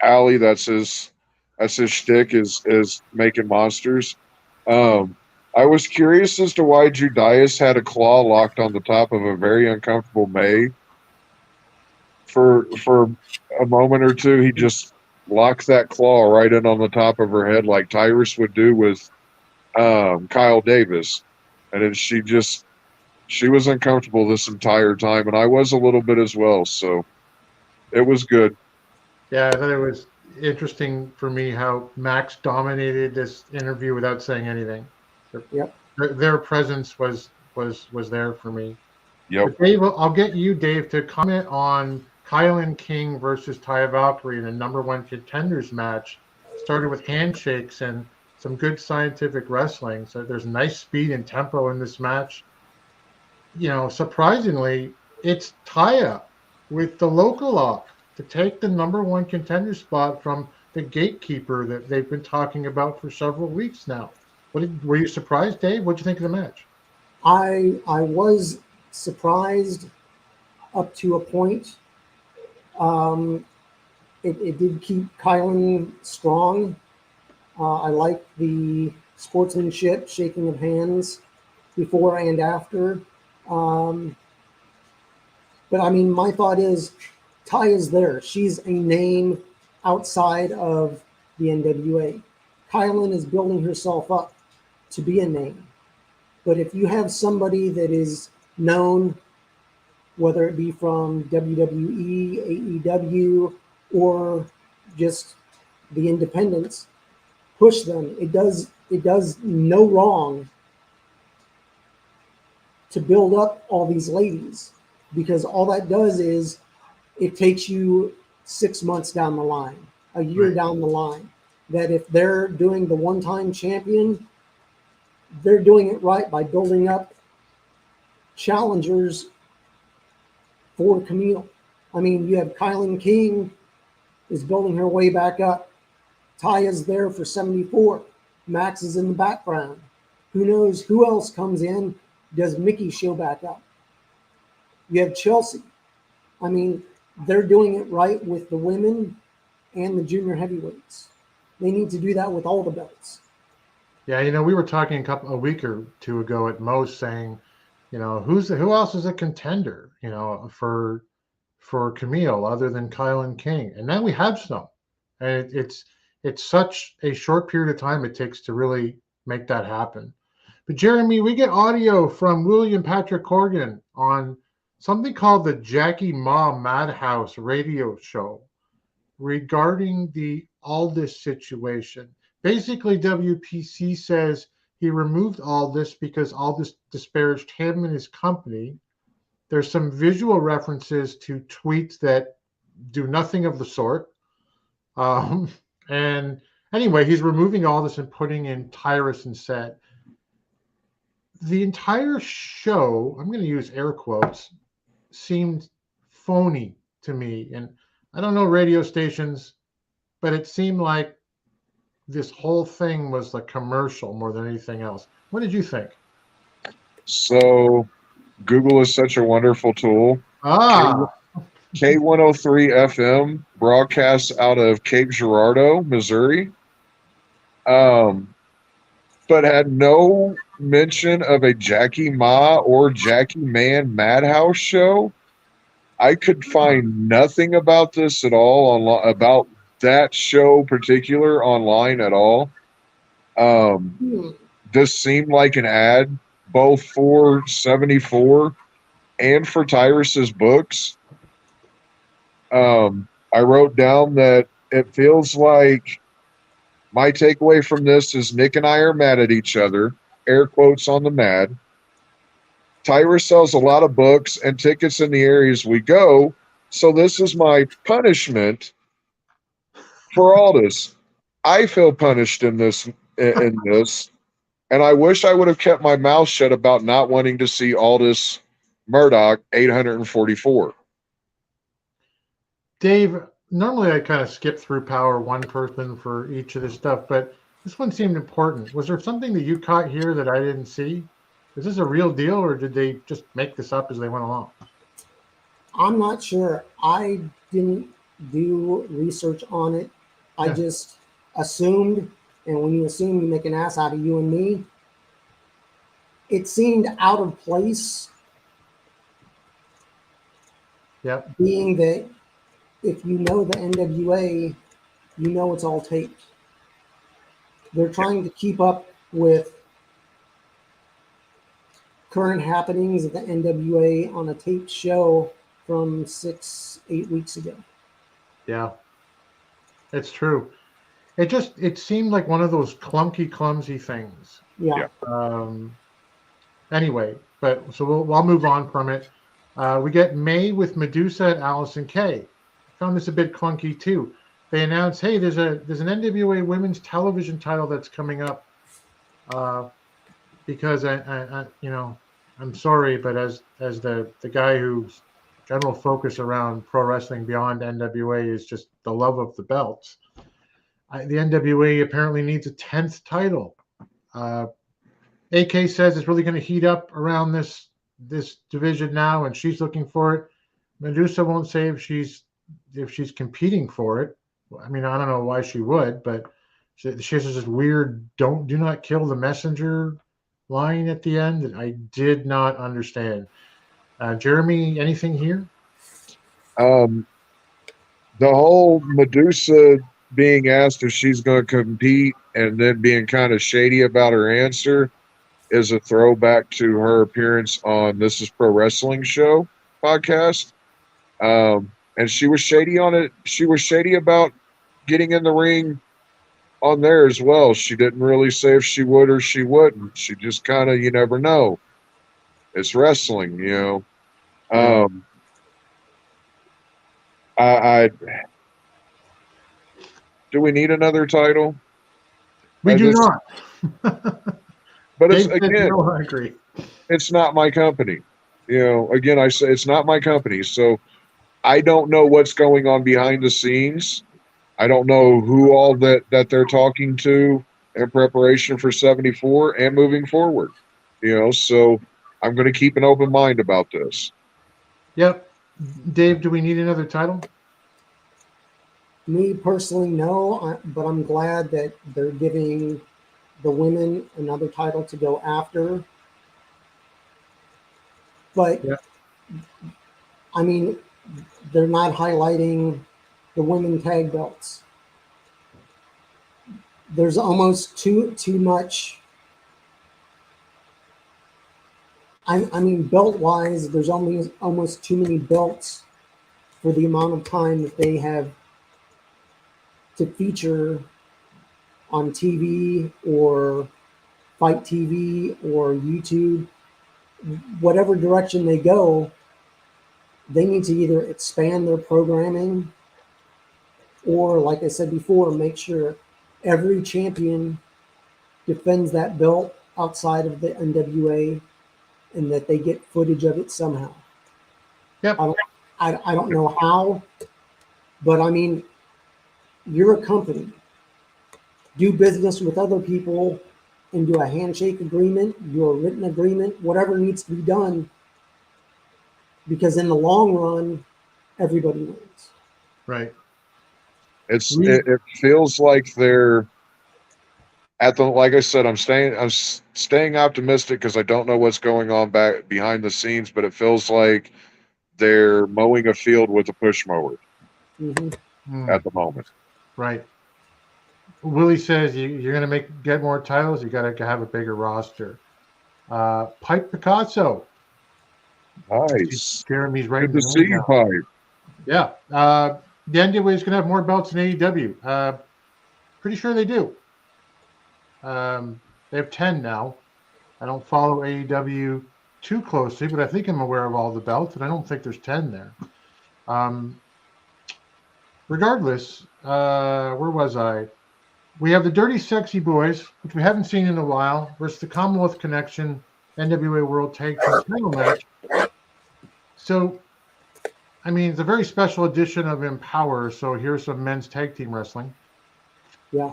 alley. That's his shtick is making monsters. I was curious as to why Judias had a claw locked on the top of a very uncomfortable May. For a moment or two, he just locked that claw right in on the top of her head like Tyrus would do with Kyle Davis. And then she was uncomfortable this entire time, and I was a little bit as well, so it was good. Yeah, I thought it was interesting for me how Max dominated this interview without saying anything. Their presence was there for me. Yep. Dave, I'll get you, Dave, to comment on Kylan King versus Taya Valkyrie in a #1 contenders match. Started with handshakes and some good scientific wrestling. So there's nice speed and tempo in this match. You know, surprisingly, it's Taya with the local lock. to take the number one contender spot from the gatekeeper that they've been talking about for several weeks now. Were you surprised, Dave? What did you think of the match? I was surprised up to a point. It did keep Kylan strong. I like the sportsmanship, shaking of hands before and after. But I mean, my thought is Ty is there. She's a name outside of the NWA. Kylan is building herself up to be a name. But if you have somebody that is known, whether it be from WWE, AEW, or just the independents, push them. It does no wrong to build up all these ladies, because all that does is it takes you 6 months down the line, a year down the line, that if they're doing the one-time champion, they're doing it right by building up challengers for Camille. I mean, you have Kylan King is building her way back up. Ty is there for 74. Max is in the background. Who knows who else comes in? Does Mickey show back up? You have Chelsea. I mean, they're doing it right with the women and the junior heavyweights. They need to do that with all the belts. Yeah, we were talking a week or two ago at most, saying, who else is a contender, for Camille other than Kylan King, and now we have some, and it's such a short period of time it takes to really make that happen. But Jeremy, we get audio from William Patrick Corgan on something called the Jackie Ma Madhouse radio show regarding the Aldis situation. Basically, WPC says he removed Aldis because Aldis disparaged him and his company. There's some visual references to tweets that do nothing of the sort. And anyway, he's removing Aldis and putting in Tyrus instead. The entire show, I'm going to use air quotes, seemed phony to me. And I don't know radio stations, but it seemed like this whole thing was a commercial more than anything else. What did you think? So Google is such a wonderful tool. K103 FM broadcasts out of Cape Girardeau, Missouri, but had no mention of a Jackie Ma or Jackie Man Madhouse show. I could find nothing about this at all about that show particular online at all. This seemed like an ad both for 74 and for Tyrus's books. I wrote down that it feels like my takeaway from this is Nick and I are mad at each other, air quotes on the mad. Tyrus sells a lot of books and tickets in the areas we go, so this is my punishment for all this. I feel punished in this, and I wish I would have kept my mouth shut about not wanting to see Aldis Murdoch 844. Dave, normally I kind of skip through power one person for each of this stuff, but this one seemed important. Was there something that you caught here that I didn't see? Is this a real deal, or did they just make this up as they went along? I'm not sure. I didn't do research on it. I just assumed, and when you assume, you make an ass out of you and me. It seemed out of place. Yep. Being that if you know the NWA, you know it's all taped. They're trying to keep up with current happenings of the NWA on a taped show from 6-8 weeks ago. Yeah, it's true. It seemed like one of those clumsy things. Yeah. Anyway, so I'll move on from it. We get May with Medusa and Allison Kay. Found this a bit clunky too. They announced, hey, there's an NWA women's television title that's coming up. Because I I'm sorry, but as the guy who's general focus around pro wrestling beyond NWA is just the love of the belts. The NWA apparently needs a 10th title. AK says it's really going to heat up around this division now, and she's looking for it. Medusa won't say if she's competing for it. I mean, I don't know why she would, but she has this weird do not kill the messenger line at the end that I did not understand. Jeremy, anything here? The whole Medusa being asked if she's going to compete and then being kind of shady about her answer is a throwback to her appearance on This Is Pro Wrestling Show podcast. And she was shady on it. She was shady about getting in the ring on there as well. She didn't really say if she would or she wouldn't. She just kind of, you never know. It's wrestling, you know. I do we need another title? We do not. But it's Dave said again, no, I agree. it's not my company. You know, again, I say it's not my company. So I don't know what's going on behind the scenes. I don't know who all that they're talking to in preparation for 74 and moving forward. You know, so I'm going to keep an open mind about this. Yep. Dave, do we need another title? Me personally, no, but I'm glad that they're giving the women another title to go after. But, Yeah. I mean, they're not highlighting the women tag belts. There's almost too much. I mean, belt-wise, there's almost too many belts for the amount of time that they have to feature on TV or Fight TV or YouTube. Whatever direction they go, they need to either expand their programming or, like I said before, make sure every champion defends that belt outside of the NWA and that they get footage of it somehow. Yep. I don't know how, but I mean, you're a company. Do business with other people and do a handshake agreement, do a written agreement, whatever needs to be done, because in the long run, everybody wins. Right. It feels like they're at the, like I said, I'm staying optimistic because I don't know what's going on back behind the scenes, but it feels like they're mowing a field with a push mower at the moment. Right. Willie says you're going to get more titles. You got to have a bigger roster. Pipe Picasso. Nice. Jeremy's right. Good to see you, Pipe. Yeah. The NWA is going to have more belts than AEW. Pretty sure they do. They have 10 now. I don't follow AEW too closely, but I think I'm aware of all the belts, and I don't think there's 10 there. Regardless, where was I? We have the Dirty Sexy Boys, which we haven't seen in a while, versus the Commonwealth Connection NWA World Tag Team title match. So, I mean, it's a very special edition of Empower, so here's some men's tag team wrestling. Yeah.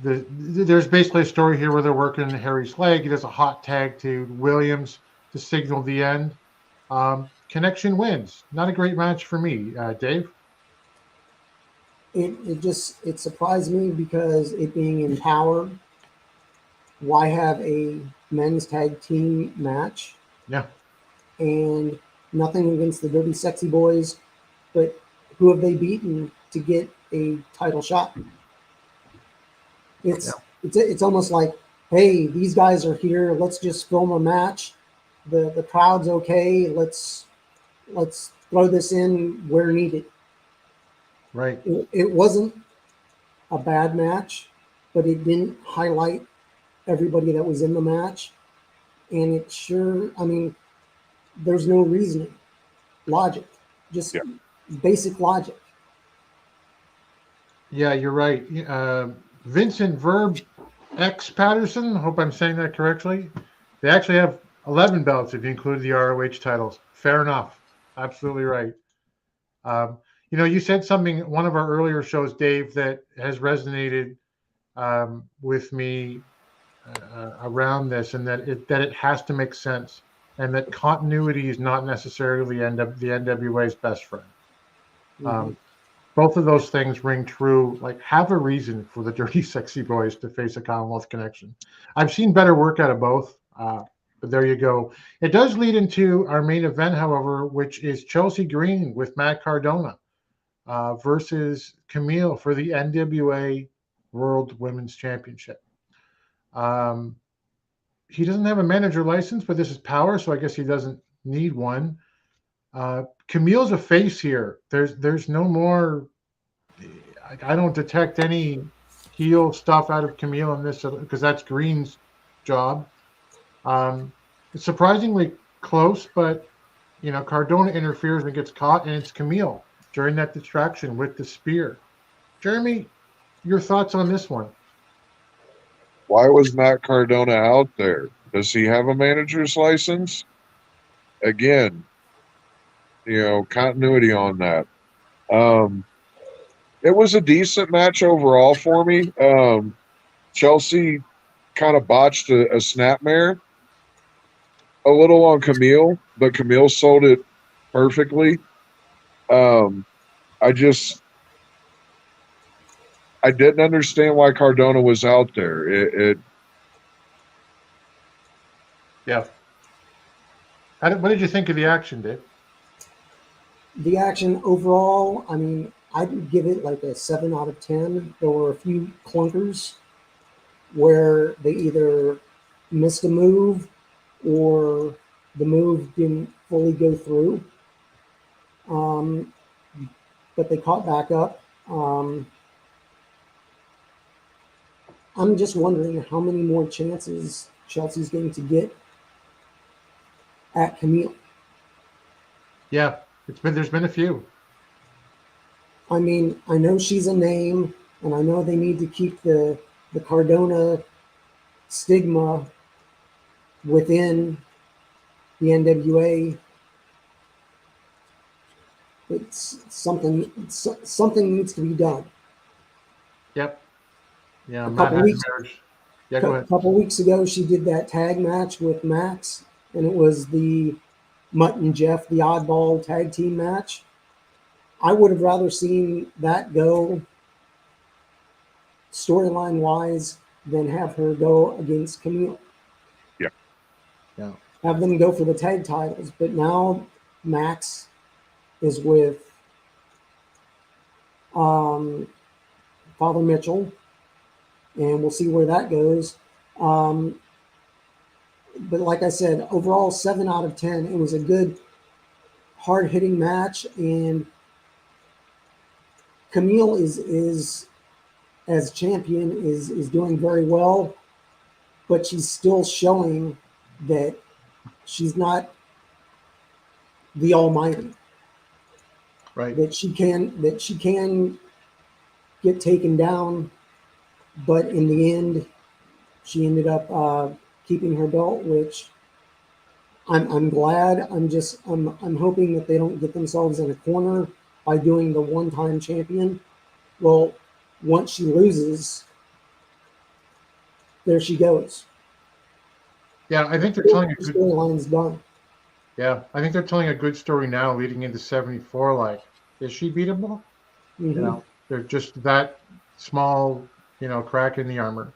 There's basically a story here where they're working Harry's leg. He does a hot tag to Williams to signal the end. Connection wins. Not a great match for me. Dave? It surprised me because it being Empowered, why have a men's tag team match? Yeah. And nothing against the Dirty Sexy Boys, but who have they beaten to get a title shot? It's almost like, hey, these guys are here. Let's just film a match. The crowd's okay. Let's throw this in where needed. Right. It wasn't a bad match, but it didn't highlight everybody that was in the match. And it sure, I mean, there's no reasoning, logic, just basic logic. Yeah, you're right. Vincent Verb X Patterson, I hope I'm saying that correctly. They actually have 11 belts if you include the ROH titles. Fair enough. absolutely right. You said something one of our earlier shows, Dave, that has resonated with me around this, and that it has to make sense, and that continuity is not necessarily the NWA's best friend. Mhm. Both of those things ring true. Like, have a reason for the Dirty Sexy Boys to face a Commonwealth connection. I've seen better work out of both, but there you go. It does lead into our main event, however, which is Chelsea Green with Matt Cardona versus Camille for the NWA World Women's Championship. He doesn't have a manager license, but this is Power, so I guess he doesn't need one. Camille's a face here. There's no more. I don't detect any heel stuff out of Camille in this because that's Green's job. It's surprisingly close, but Cardona interferes and gets caught, and it's Camille during that distraction with the spear. Jeremy, your thoughts on this one? Why was Matt Cardona out there? Does he have a manager's license? Again, continuity on that. It was a decent match overall for me. Chelsea kind of botched a snapmare a little on Camille, but Camille sold it perfectly. I didn't understand why Cardona was out there. Yeah. What did you think of the action, Dave? The action overall, I mean, I'd give it like a 7 out of 10. There were a few clunkers where they either missed a move or the move didn't fully go through. But they caught back up. I'm just wondering how many more chances Chelsea's going to get at Camille. Yeah, there's been a few. I mean, I know she's a name, and I know they need to keep the Cardona stigma within the NWA. It's something needs to be done. Yep. Yeah, A Matt couple had weeks- marriage. Yeah, go A ahead. couple weeks ago, she did that tag match with Max, and it was the Mutt and Jeff, the oddball tag team match. I would have rather seen that go storyline wise than have her go against Camille. Yeah. Yeah. Have them go for the tag titles. But now Max is with Father Mitchell, and we'll see where that goes. But like I said, overall 7 out of 10. It was a good, hard-hitting match, and Camille is as champion is doing very well, but she's still showing that she's not the almighty. Right. That she can get taken down, but in the end, she ended up keeping her belt, which I'm glad. I'm hoping that they don't get themselves in a corner by doing the one-time champion. Well, once she loses, there she goes. Yeah, I think they're telling a The good. storyline's done. Yeah, I think they're telling a good story now, leading into 74. Like, is she beatable? Mhm. They're just that small, crack in the armor.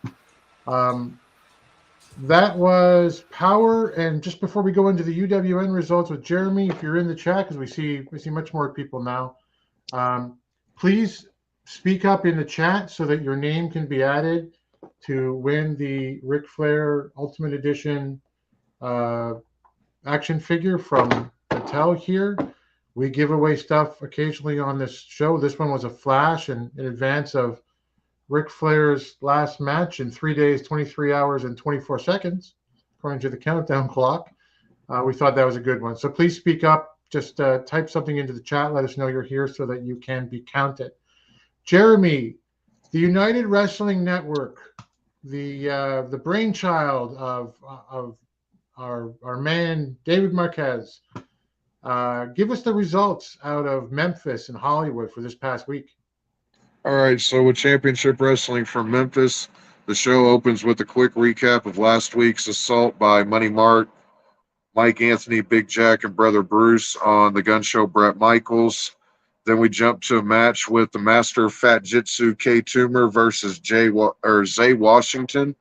That was Power. And just before we go into the UWN results with Jeremy, if you're in the chat, because we see much more people now, please speak up in the chat so that your name can be added to win the Ric Flair Ultimate Edition action figure from Mattel here. We give away stuff occasionally on this show. This one was a flash in advance of Ric Flair's last match in 3 days, 23 hours, and 24 seconds, according to the countdown clock. We thought that was a good one. So please speak up. Just type something into the chat. Let us know you're here so that you can be counted. Jeremy, the United Wrestling Network, the brainchild of our man David Marquez, Give us the results out of Memphis and Hollywood for this past week. All right, so with Championship Wrestling from Memphis, the show opens with a quick recap of last week's assault by Money Mark, Mike Anthony, Big Jack, and Brother Bruce on the gun show Brett Michaels. Then we jump to a match with the Master of Fat Jitsu K Toomer versus Zay Washington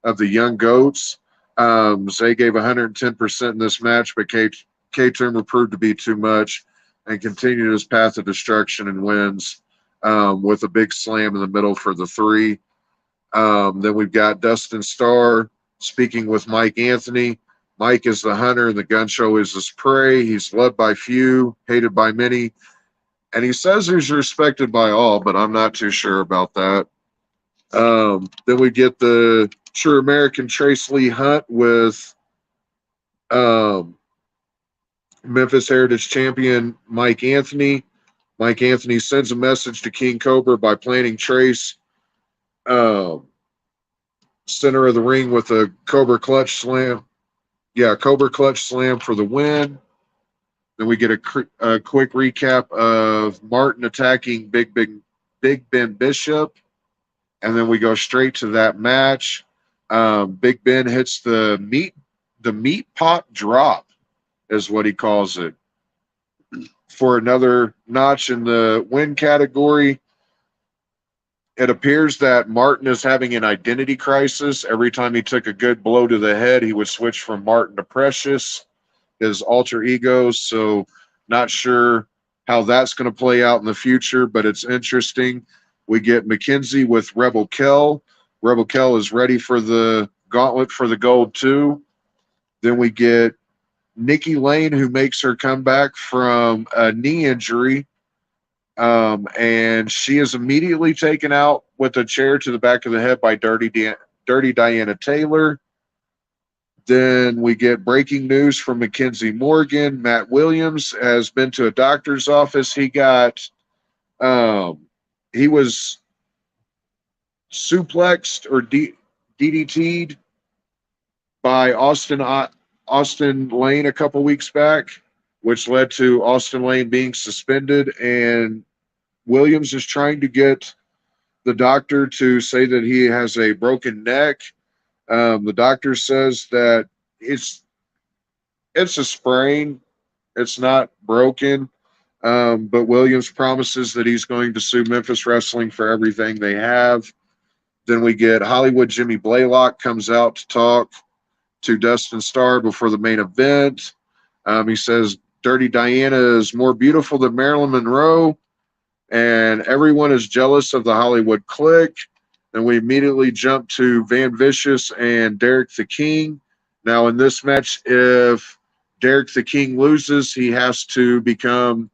of the Young Goats. Zay gave 110% in this match, but K Toomer proved to be too much and continued his path of destruction and wins with a big slam in the middle for the 3. Then we've got Dustin Starr speaking with Mike Anthony. Mike is the hunter, and the gun show is his prey. He's loved by few, hated by many, and he says he's respected by all, but I'm not too sure about that. Then we get the True American Trace Lee Hunt with Memphis Heritage Champion Mike Anthony. Mike Anthony sends a message to King Cobra by planting Trace center of the ring with a Cobra Clutch Slam. Yeah, Cobra Clutch Slam for the win. Then we get a quick recap of Martin attacking Big Ben Bishop. And then we go straight to that match. Big Ben hits the meat pot drop, is what he calls it, for another notch in the win category. It appears that Martin is having an identity crisis. Every time he took a good blow to the head, he would switch from Martin to Precious, his alter ego. So not sure how that's going to play out in the future, but it's interesting. We get McKenzie with Rebel Kell. Rebel Kell is ready for the gauntlet for the gold too. Then we get Nikki Lane, who makes her comeback from a knee injury. And she is immediately taken out with a chair to the back of the head by Dirty Diana Taylor. Then we get breaking news from Mackenzie Morgan. Matt Williams has been to a doctor's office. He was suplexed or DDT'd by Austin Lane a couple weeks back, which led to Austin Lane being suspended, and Williams is trying to get the doctor to say that he has a broken neck. The doctor says that it's a sprain. It's not broken. But Williams promises that he's going to sue Memphis Wrestling for everything they have. Then we get Hollywood Jimmy Blaylock comes out to talk to Dustin Starr before the main event. He says Dirty Diana is more beautiful than Marilyn Monroe, and everyone is jealous of the Hollywood clique. And we immediately jump to Van Vicious and Derek the King. Now, in this match, if Derek the King loses, he has to become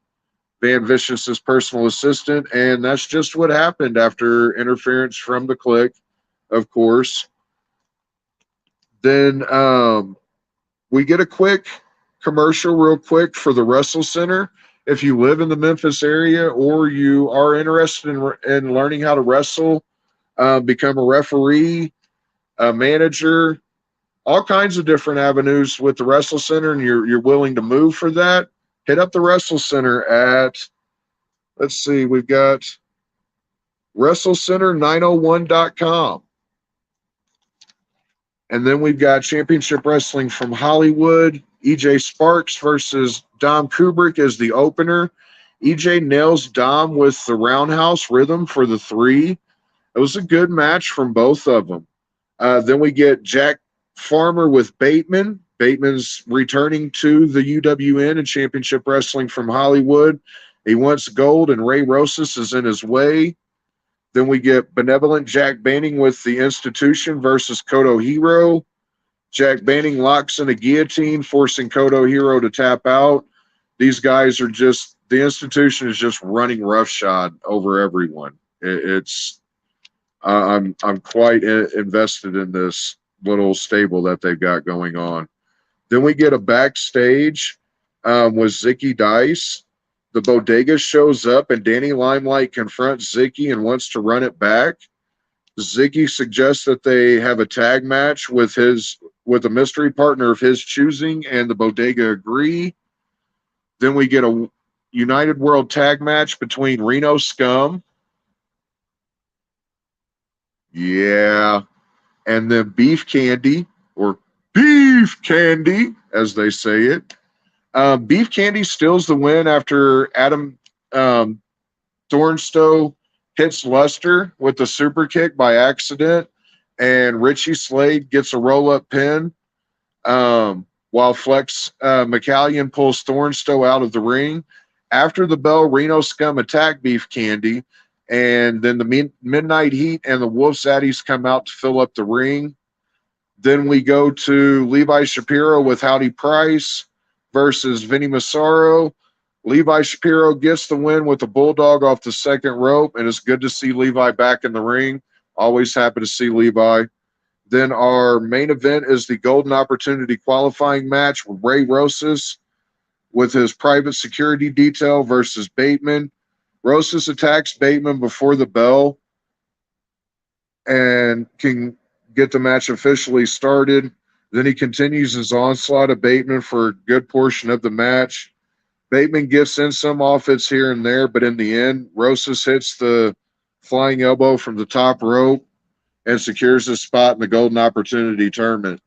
Van Vicious's personal assistant, and that's just what happened after interference from the clique, of course. Then we get a quick commercial real quick for the Wrestle Center. If you live in the Memphis area or you are interested in learning how to wrestle, become a referee, a manager, all kinds of different avenues with the Wrestle Center, and you're willing to move for that, hit up the Wrestle Center at, let's see, we've got WrestleCenter901.com. And then we've got Championship Wrestling from Hollywood. EJ Sparks versus Dom Kubrick is the opener. EJ nails Dom with the roundhouse rhythm for the 3. It was a good match from both of them. Then we get Jack Farmer with Bateman. Bateman's returning to the UWN and Championship Wrestling from Hollywood. He wants gold, and Ray Rosas is in his way. Then we get Benevolent Jack Banning with the Institution versus Kodo Hero. Jack Banning locks in a guillotine, forcing Kodo Hero to tap out. These guys are just, the Institution is just running roughshod over everyone. I'm quite invested in this little stable that they've got going on. Then we get a backstage with Zicky Dice. The Bodega shows up, and Danny Limelight confronts Zicky and wants to run it back. Zicky suggests that they have a tag match with a mystery partner of his choosing, and the Bodega agree. Then we get a United World Tag match between Reno Scum. Yeah. And then Beef Candy, or Beef Candy, as they say it. Beef Candy steals the win after Adam Thornstowe hits Luster with the super kick by accident, and Richie Slade gets a roll-up pin, while Flex McCallion pulls Thornstowe out of the ring. After the bell, Reno Scum attack Beef Candy, and then the Midnight Heat and the Wolf Zaddies come out to fill up the ring. Then we go to Levi Shapiro with Howdy Price versus Vinny Massaro. Levi Shapiro gets the win with a bulldog off the second rope, and it's good to see Levi back in the ring. Always happy to see Levi. Then our main event is the Golden Opportunity qualifying match with Ray Rosas with his private security detail versus Bateman. Rosas attacks Bateman before the bell and can get the match officially started. Then he continues his onslaught of Bateman for a good portion of the match. Bateman gets in some offense here and there, but in the end, Rosas hits the flying elbow from the top rope and secures his spot in the Golden Opportunity tournament.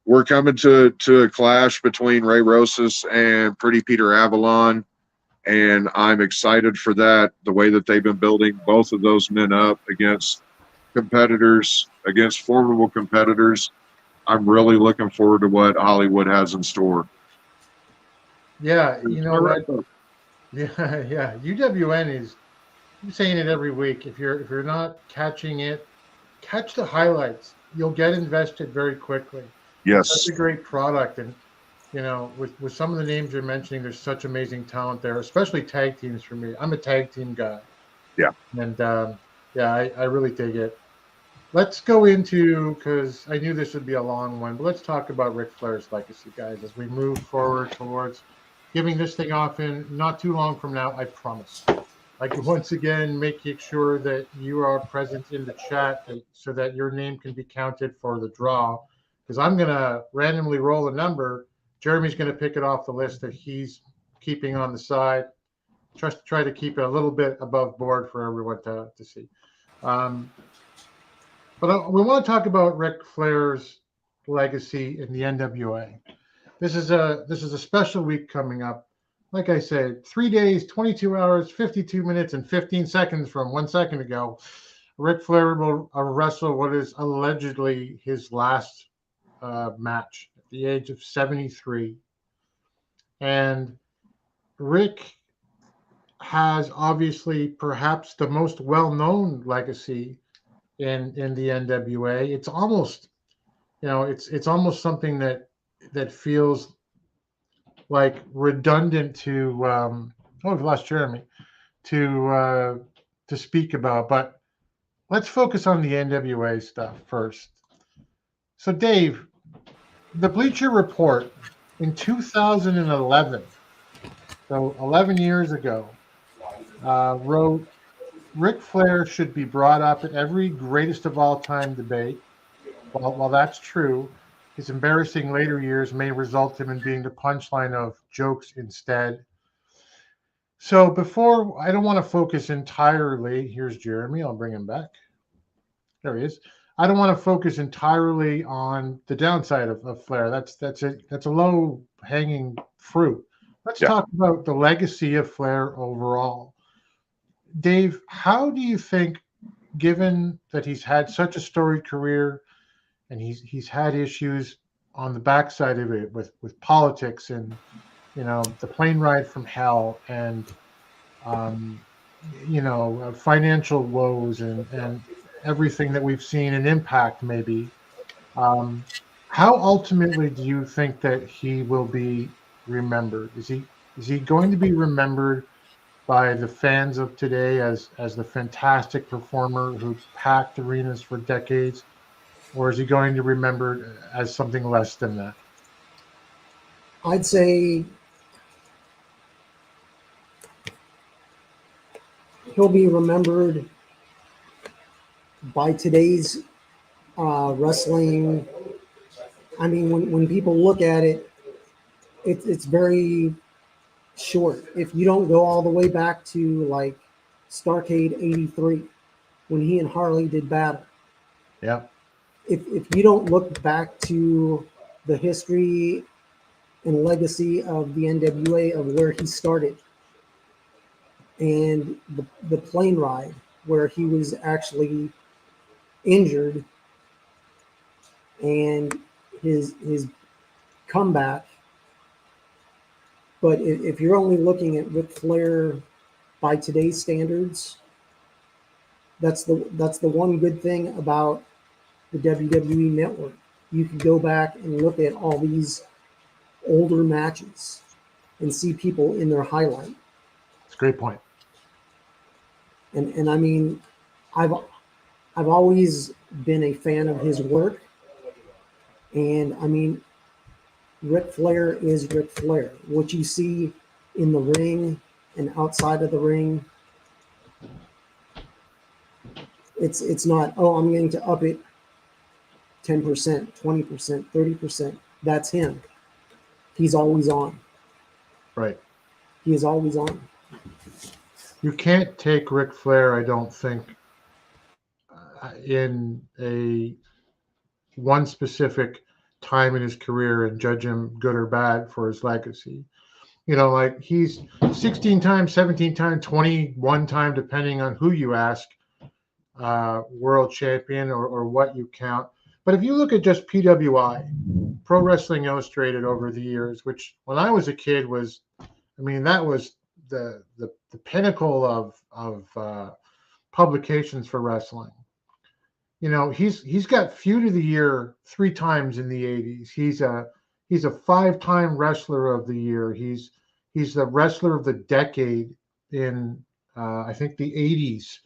We're coming to a clash between Ray Rosas and Pretty Peter Avalon, and I'm excited for that, the way that they've been building both of those men up against competitors, against formidable competitors. I'm really looking forward to what Hollywood has in store. Yeah, you know what? Yeah. UWN is, I'm saying it every week. If you're not catching it, catch the highlights. You'll get invested very quickly. Yes. It's such a great product, and you know, with some of the names you're mentioning, there's such amazing talent there, especially tag teams for me. I'm a tag team guy. Yeah. And I really dig it. Let's go into, because I knew this would be a long one, but let's talk about Ric Flair's legacy, guys, as we move forward towards giving this thing off in not too long from now, I promise. Like, once again, making sure that you are present in the chat so that your name can be counted for the draw, because I'm going to randomly roll a number. Jeremy's going to pick it off the list that he's keeping on the side. Just try to keep it a little bit above board for everyone to see. But we want to talk about Ric Flair's legacy in the NWA. This is a special week coming up. Like I said, 3 days, 22 hours, 52 minutes, and 15 seconds from 1 second ago, Ric Flair will wrestle what is allegedly his last match at the age of 73. And Ric has obviously perhaps the most well-known legacy in the NWA. It's almost, it's almost something that feels like redundant to we've lost Jeremy to speak about, but let's focus on the NWA stuff first. So Dave, the Bleacher Report in 2011, so 11 years ago, wrote Ric Flair should be brought up at every greatest of all time debate. While that's true, his embarrassing later years may result him in being the punchline of jokes instead. So before, I don't want to focus entirely, here's Jeremy, I'll bring him back. There he is. I don't want to focus entirely on the downside of Flair. That's a low hanging fruit. Let's talk about the legacy of Flair overall. Dave, how do you think, given that he's had such a storied career and he's had issues on the backside of it with politics and, the plane ride from hell and, financial woes and everything that we've seen in Impact maybe, how ultimately do you think that he will be remembered? Is he going to be remembered by the fans of today as the fantastic performer who packed arenas for decades, or is he going to be remembered as something less than that? I'd say he'll be remembered by today's wrestling. I mean, when people look at it, it's very short. If you don't go all the way back to like Starcade '83, when he and Harley did battle, Yep. if you don't look back to the history and legacy of the NWA, of where he started, and the plane ride where he was actually injured, and his comeback. But if you're only looking at Ric Flair by today's standards, that's the one good thing about the WWE Network. You can go back and look at all these older matches and see people in their highlight. It's a great point. And I mean, I've always been a fan of his work. And I mean, Ric Flair is Ric Flair. What you see in the ring and outside of the ring, it's not, oh, I'm going to up it 10%, 20%, 30%. That's him. He's always on. Right. He is always on. You can't take Ric Flair, I don't think, in one specific time in his career and judge him good or bad for his legacy. You know, like he's 16 times, 17 times, 21 times, depending on who you ask, world champion or what you count. But if you look at just PWI, Pro Wrestling Illustrated, over the years, which when I was a kid was, I mean, that was the pinnacle of publications for wrestling. You know, he's got Feud of the Year 3 times in the 80s. He's a 5-time Wrestler of the Year. He's the Wrestler of the Decade in I think the 80s,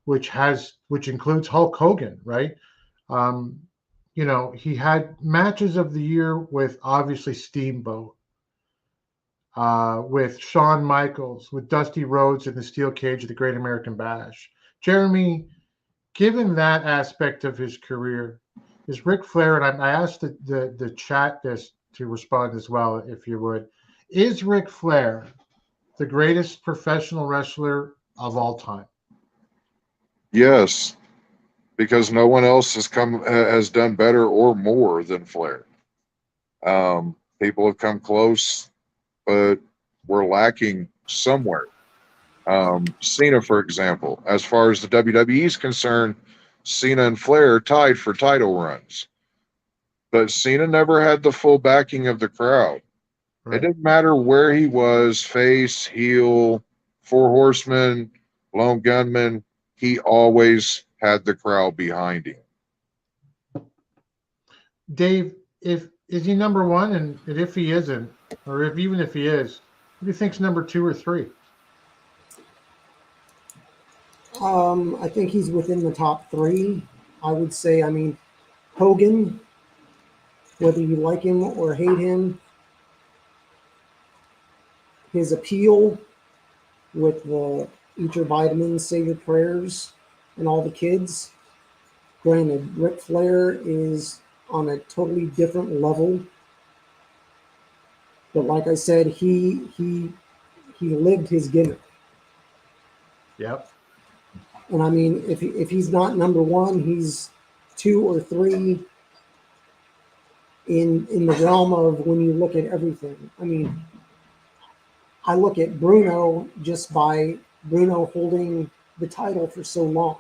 which includes Hulk Hogan, right? You know, he had matches of the year with obviously Steamboat, with Shawn Michaels, with Dusty Rhodes in the Steel Cage of the Great American Bash. Jeremy, given that aspect of his career, is Ric Flair, and I asked the chat this to respond as well, if you would, is Ric Flair the greatest professional wrestler of all time? Yes, because no one else has done better or more than Flair. People have come close, but we're lacking somewhere. Cena, for example, as far as the WWE is concerned, Cena and Flair tied for title runs, but Cena never had the full backing of the crowd. Right. It didn't matter where he was, face, heel, Four Horsemen, Lone Gunman, he always had the crowd behind him. Dave, is he number one? And if he isn't, or even if he is, who do you think's number 2 or 3? I think he's within the top 3. I would say, I mean, Hogan, whether you like him or hate him, his appeal with the eat your vitamins, say your prayers, and all the kids. Granted, Ric Flair is on a totally different level. But like I said, he lived his gimmick. Yep. And I mean, if he's not number 1, he's 2 or 3 in the realm of when you look at everything. I mean, I look at Bruno just by Bruno holding the title for so long.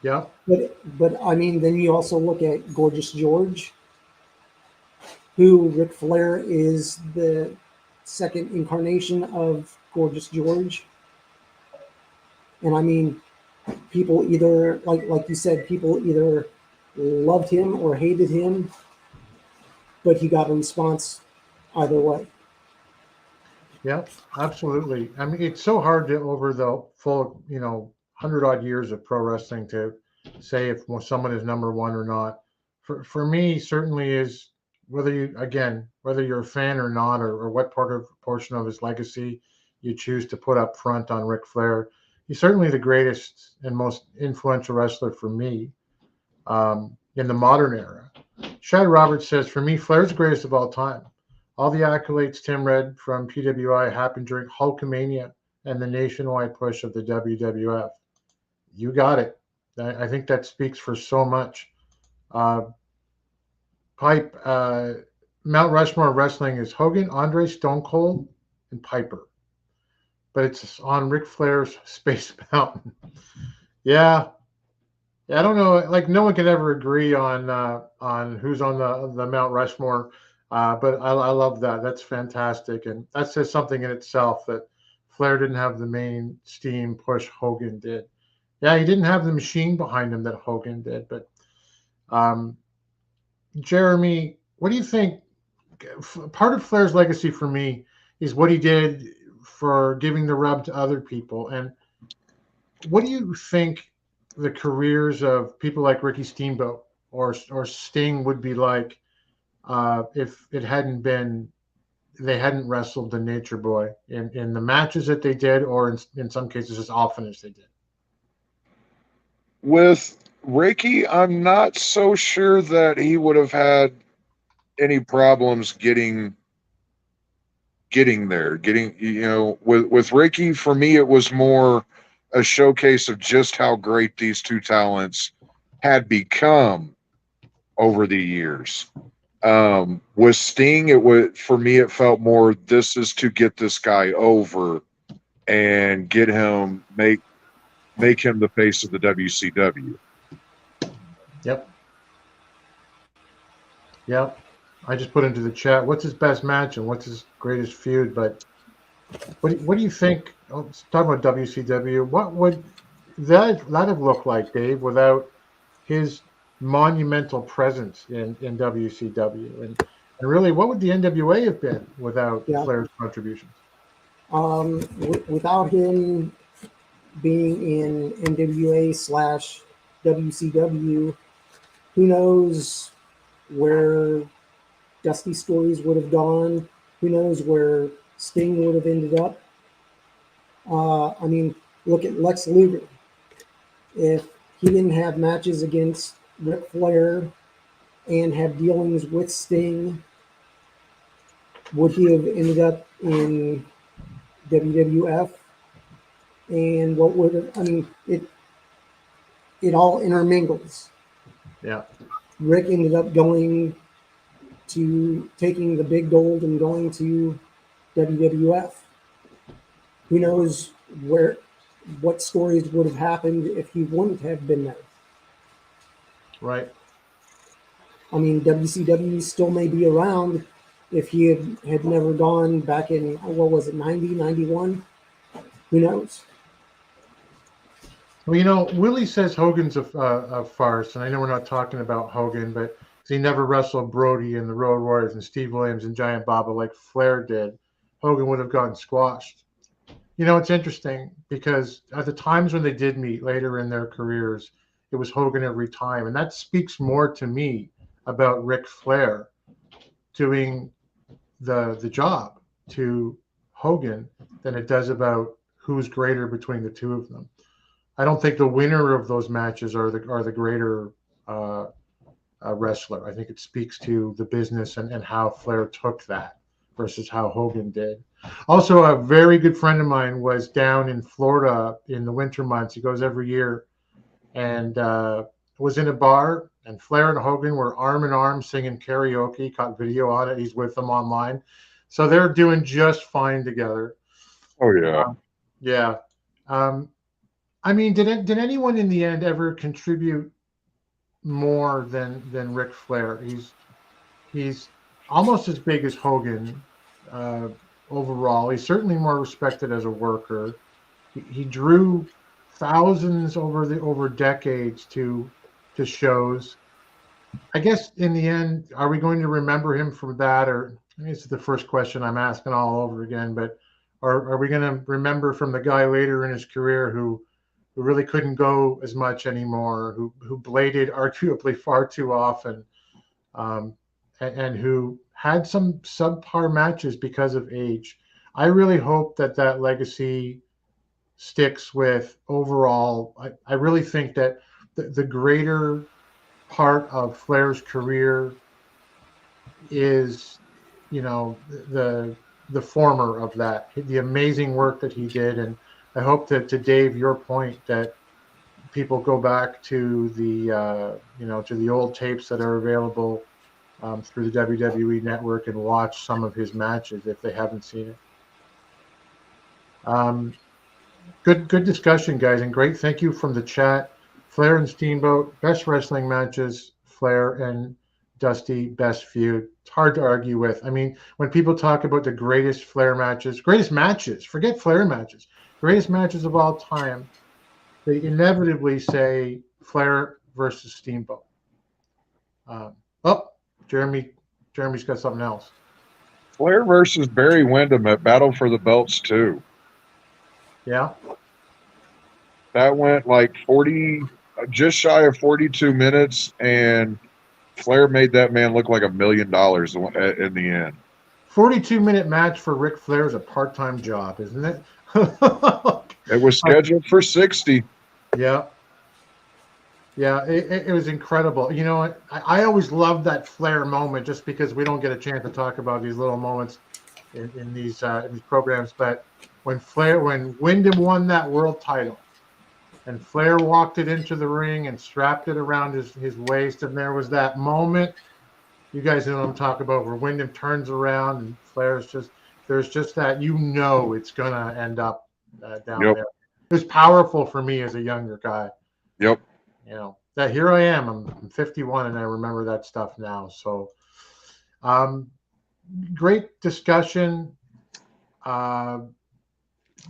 Yeah. But I mean, then you also look at Gorgeous George, who Ric Flair is the second incarnation of Gorgeous George. And I mean, people either, like you said, people either loved him or hated him, but he got a response either way. Yeah, absolutely. I mean, it's so hard to, over the full, 100-odd years of pro wrestling, to say if someone is number 1 or not. For me, certainly is whether you're a fan or not, or what portion of his legacy you choose to put up front on Ric Flair. He's certainly the greatest and most influential wrestler for me in the modern era. Shad Roberts says, for me, Flair's the greatest of all time. All the accolades Tim read from PWI happened during Hulkamania and the nationwide push of the WWF. You got it. I think that speaks for so much. Pipe, Mount Rushmore of wrestling is Hogan, Andre, Stone Cold, and Piper. But it's on Ric Flair's Space Mountain. Yeah. I don't know. Like, no one can ever agree on who's on the Mount Rushmore. But I love that. That's fantastic. And that says something in itself that Flair didn't have the main steam push Hogan did. Yeah, he didn't have the machine behind him that Hogan did. But Jeremy, what do you think? Part of Flair's legacy for me is what he did for giving the rub to other people. And what do you think the careers of people like Ricky Steamboat or Sting would be like if it hadn't been, they hadn't wrestled the Nature Boy in the matches that they did, or in some cases as often as they did? With Ricky, I'm not so sure that he would have had any problems getting there. With Ricky, for me, it was more a showcase of just how great these two talents had become over the years. With Sting, for me, it felt more, this is to get this guy over and get him, make him the face of the WCW. Yep. I just put into the chat, what's his best match and what's his greatest feud? But what do you think? Let's talk about WCW. What would that have looked like, Dave, without his monumental presence in WCW? And really, what would the NWA have been without Flair's contributions? Without him being in NWA / WCW, who knows where Dusty Stories would have gone? Who knows where Sting would have ended up? I mean, look at Lex Luger. If he didn't have matches against Ric Flair and have dealings with Sting, would he have ended up in WWF? And what would have, I mean, it all intermingles. Yeah. Rick ended up taking the big gold and going to WWF. Who knows what stories would have happened if he wouldn't have been there. Right. I mean, WCW still may be around if he had never gone back in, what was it, 90, 91? Who knows? Well, Willie says Hogan's a farce, and I know we're not talking about Hogan, but he never wrestled Brody and the Road Warriors and Steve Williams and Giant Baba like Flair did. Hogan would have gotten squashed. It's interesting because at the times when they did meet later in their careers, it was Hogan every time. And that speaks more to me about Ric Flair doing the job to Hogan than it does about who's greater between the two of them. I don't think the winner of those matches are the greater wrestler. I think it speaks to the business and how Flair took that versus how Hogan did. Also, a very good friend of mine was down in Florida in the winter months. He goes every year, and was in a bar, and Flair and Hogan were arm in arm singing karaoke. Caught video on it. He's with them online, so they're doing just fine together. Oh yeah, yeah. I mean, did anyone in the end ever contribute more than Ric Flair? He's almost as big as Hogan overall. He's certainly more respected as a worker. He drew thousands over decades to shows. I guess in the end, are we going to remember him from that? Or I mean, this is the first question I'm asking all over again, but are we going to remember from the guy later in his career who really couldn't go as much anymore, who bladed arguably far too often, and who had some subpar matches because of age? I really hope that legacy sticks with overall. I really think that the greater part of Flair's career is, the former of that, the amazing work that he did. And I hope that, to Dave, your point, that people go back to to the old tapes that are available through the WWE Network and watch some of his matches if they haven't seen it. Good discussion, guys, and great thank you from the chat. Flair and Steamboat, best wrestling matches. Flair and Dusty, best feud. It's hard to argue with. I mean, when people talk about the greatest Flair matches, greatest matches, forget Flair matches, greatest matches of all time, they inevitably say Flair versus Steamboat. Oh, Jeremy's got something else. Flair versus Barry Windham at Battle for the Belts 2. Yeah. That went like 40, just shy of 42 minutes, and Flair made that man look like $1 million in the end. 42-minute match for Ric Flair is a part-time job, isn't it? It was scheduled for 60. Yeah. Yeah, it was incredible. You know what? I always love that Flair moment just because we don't get a chance to talk about these little moments in these programs. But when Windham won that world title and Flair walked it into the ring and strapped it around his waist, and there was that moment, you guys know what I'm talking about, where Windham turns around and there's just that, it's going to end up down there. It was powerful for me as a younger guy. Yep. That here I am. I'm 51 and I remember that stuff now. So, great discussion.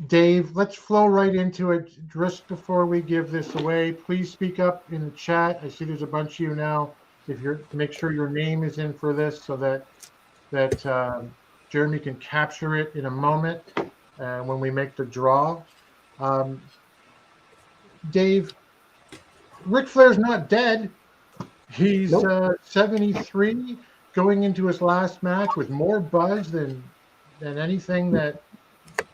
Dave, let's flow right into it. Just before we give this away, please speak up in the chat. I see there's a bunch of you now. Make sure your name is in for this so that Jeremy can capture it in a moment when we make the draw. Dave, Ric Flair's not dead. He's 73, going into his last match with more buzz than anything that.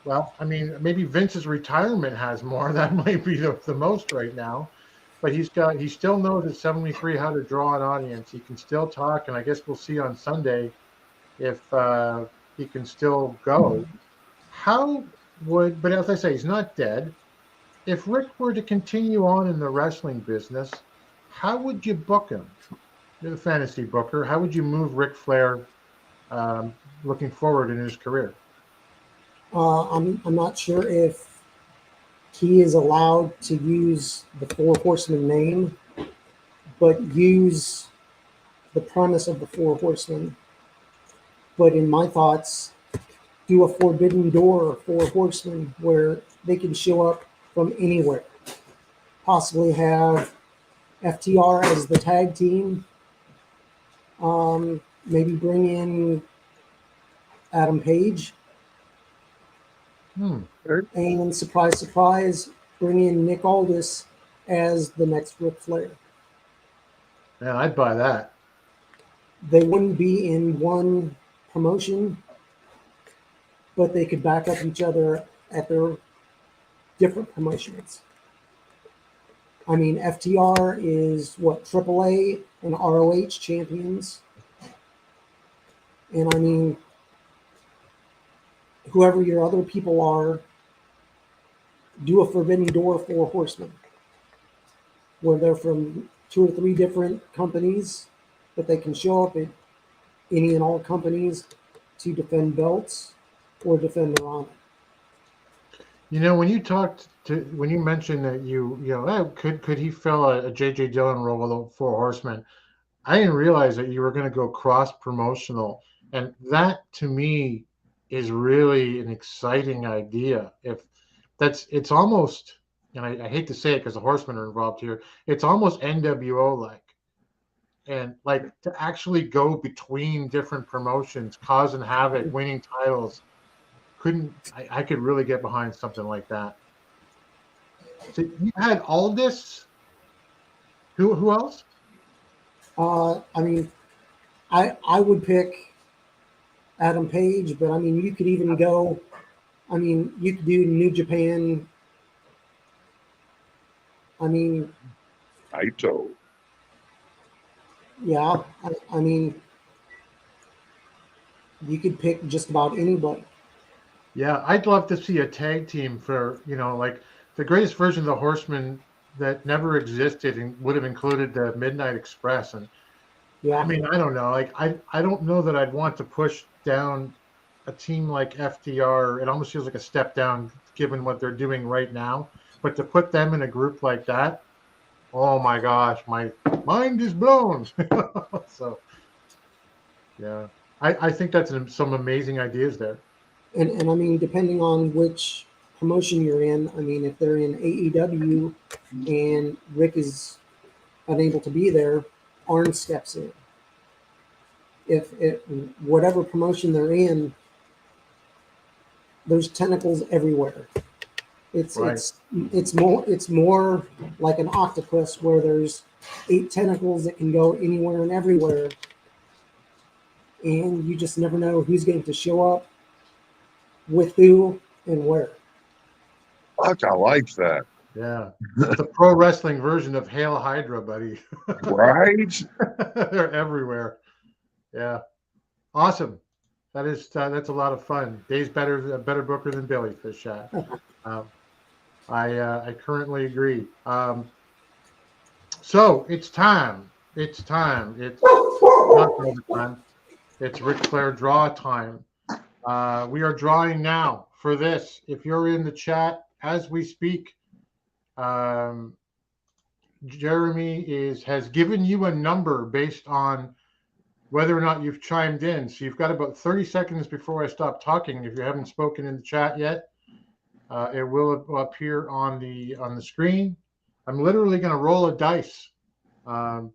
Well, I mean, maybe Vince's retirement has more. That might be the most right now. But he still knows at 73 how to draw an audience. He can still talk, and I guess we'll see on Sunday if he can still go. But as I say, he's not dead. If Rick were to continue on in the wrestling business, how would you book him? You're the fantasy booker. How would you move Ric Flair looking forward in his career? I'm not sure if he is allowed to use the Four Horsemen name, but use the premise of the Four Horsemen. But in my thoughts, do a Forbidden Door Four Horsemen where they can show up from anywhere. Possibly have FTR as the tag team. Maybe bring in Adam Page. And surprise, surprise, bring in Nick Aldis as the next Ric Flair. Man, I'd buy that. They wouldn't be in one promotion, but they could back up each other at their different promotions. I mean, FTR is AAA and ROH champions. And I mean, whoever your other people are, do a Forbidden Door Four Horsemen, where they're from 2 or 3 different companies, but they can show up at any and all companies to defend belts or defend their honor. When you mentioned that could he fill a J.J. Dillon role with the Four Horsemen, I didn't realize that you were going to go cross promotional, and that to me is really an exciting idea. It's almost, and I hate to say it because the Horsemen are involved here, it's almost NWO like, and like to actually go between different promotions, causing havoc, winning titles. I could really get behind something like that. So you had Aldis. Who else? I mean, I would pick Adam Page, but I mean, you could even go. I mean, you could do New Japan. I mean, Naito. Yeah, I mean, You could pick just about anybody. Yeah, I'd love to see a tag team for, like the greatest version of the Horsemen that never existed and would have included the Midnight Express. And Yeah. I mean, I don't know. Like, I don't know that I'd want to push down a team like FTR. It almost feels like a step down given what they're doing right now. But to put them in a group like that, oh my gosh, my mind is blown. So, yeah, I think that's some amazing ideas there. And I mean, depending on which promotion you're in, I mean, if they're in AEW and Rick is unable to be there, Arn steps in. If whatever promotion they're in, there's tentacles everywhere. It's Right. it's more like an octopus where there's 8 tentacles that can go anywhere and everywhere, and you just never know who's going to show up with who and where. Fuck, I like that. Yeah. It's a pro wrestling version of Hail Hydra, buddy. Right? They're everywhere. Yeah. Awesome. That's a lot of fun. Dave's a better booker than Billy for chat. I currently agree. So it's time. It's time. It's not overtime. It's Ric Flair draw time. We are drawing now for this. If you're in the chat as we speak, Jeremy has given you a number based on whether or not you've chimed in. So you've got about 30 seconds before I stop talking. If you haven't spoken in the chat yet, it will appear on the screen. I'm literally going to roll a dice, and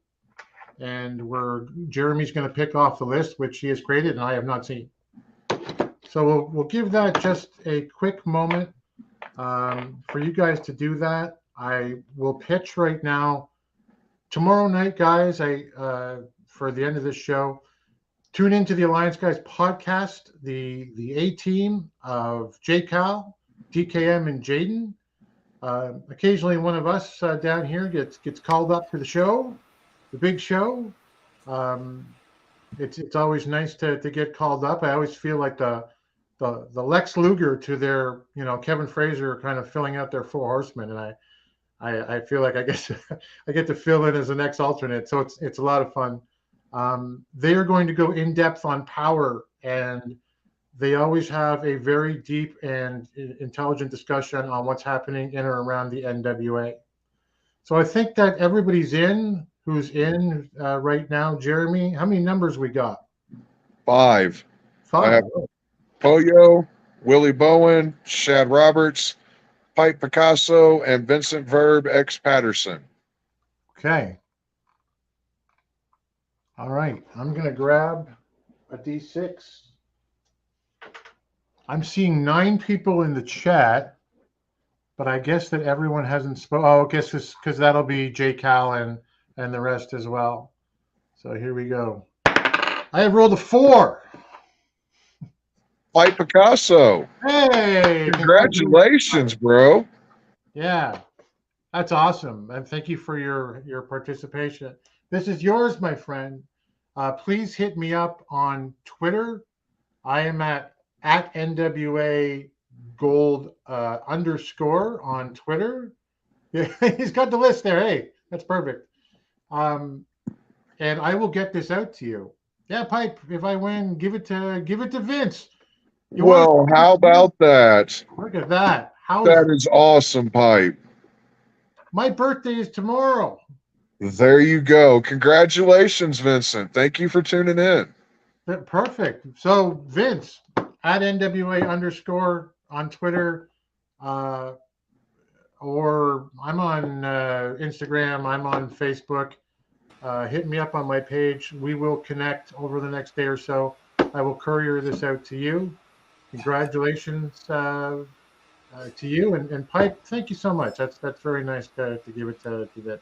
Jeremy's going to pick off the list which he has created and I have not seen. So we'll give that just a quick moment for you guys to do that. I will pitch right now. Tomorrow night, guys, for the end of this show, tune into the Alliance Guys podcast. The A team of J Cal, DKM, and Jaden. Occasionally, one of us down here gets called up to the show, the big show. It's always nice to get called up. I always feel like the Lex Luger to their, Kevin Fraser kind of filling out their Four Horsemen, and I feel like I get to fill in as the next alternate. So it's a lot of fun. They are going to go in depth on power, and they always have a very deep and intelligent discussion on what's happening in or around the NWA. So I think that everybody's who's in right now. Jeremy, how many numbers we got? 5. 5. I have Poyo, Willie Bowen, Shad Roberts, Pipe Picasso, and Vincent Verb X Patterson. Okay. All right. I'm going to grab a D6. I'm seeing 9 people in the chat, but I guess that everyone hasn't spoken. Oh, I guess because that'll be J Cal and the rest as well. So here we go. I have rolled a 4. Pipe Picasso. Hey! Congratulations, bro. Yeah, that's awesome. And thank you for your participation. This is yours, my friend. Please hit me up on Twitter. I am at NWA Gold _ on Twitter. Yeah, he's got the list there. Hey, that's perfect. And I will get this out to you. Yeah, Pipe. If I win, give it to Vince. Well, how about that? Look at that. That is awesome, Pipe. My birthday is tomorrow. There you go. Congratulations, Vincent. Thank you for tuning in. Perfect. So, Vince, at NWA _ on Twitter, or I'm on Instagram, I'm on Facebook. Hit me up on my page. We will connect over the next day or so. I will courier this out to you. Congratulations to you and Pipe. Thank you so much. That's very nice to give it to that.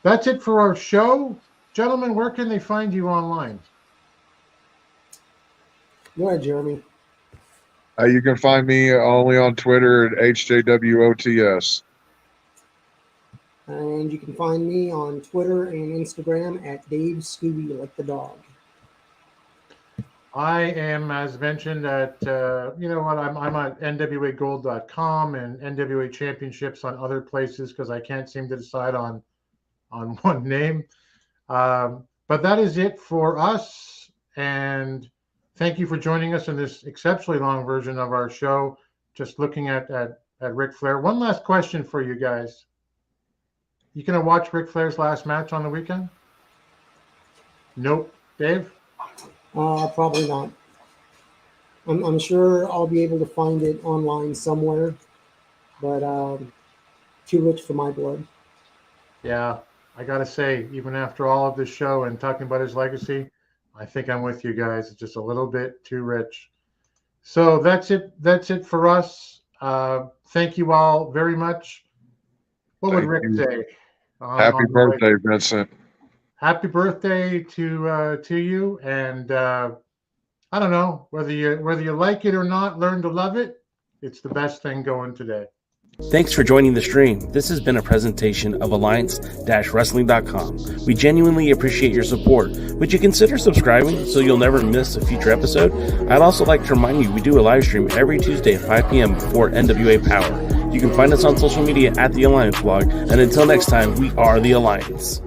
That's it for our show, gentlemen. Where can they find you online? Go ahead, Jeremy. You can find me only on Twitter at HJWOTS. And you can find me on Twitter and Instagram at Dave Scooby, like the dog. I am, as mentioned, at you know what, I'm at nwagold.com and NWA Championships on other places because I can't seem to decide on one name. But that is it for us, and thank you for joining us in this exceptionally long version of our show. Just looking at Ric Flair. One last question for you guys. You gonna watch Ric Flair's last match on the weekend? Nope. Dave? Probably not. I'm sure I'll be able to find it online somewhere, but too rich for my blood. Yeah, I gotta say, even after all of this show and talking about his legacy, I think I'm with you guys. It's just a little bit too rich. So that's it. That's it for us. Thank you all very much. What would Thank Rick you. say? Happy birthday, Vincent. Happy birthday to you. And I don't know whether you like it or not. Learn to love it. It's the best thing going today. Thanks for joining the stream. This has been a presentation of Alliance-Wrestling.com. We genuinely appreciate your support. Would you consider subscribing so you'll never miss a future episode? I'd also like to remind you we do a live stream every Tuesday at 5 p.m. before NWA Power. You can find us on social media at The Alliance Blog. And until next time, we are The Alliance.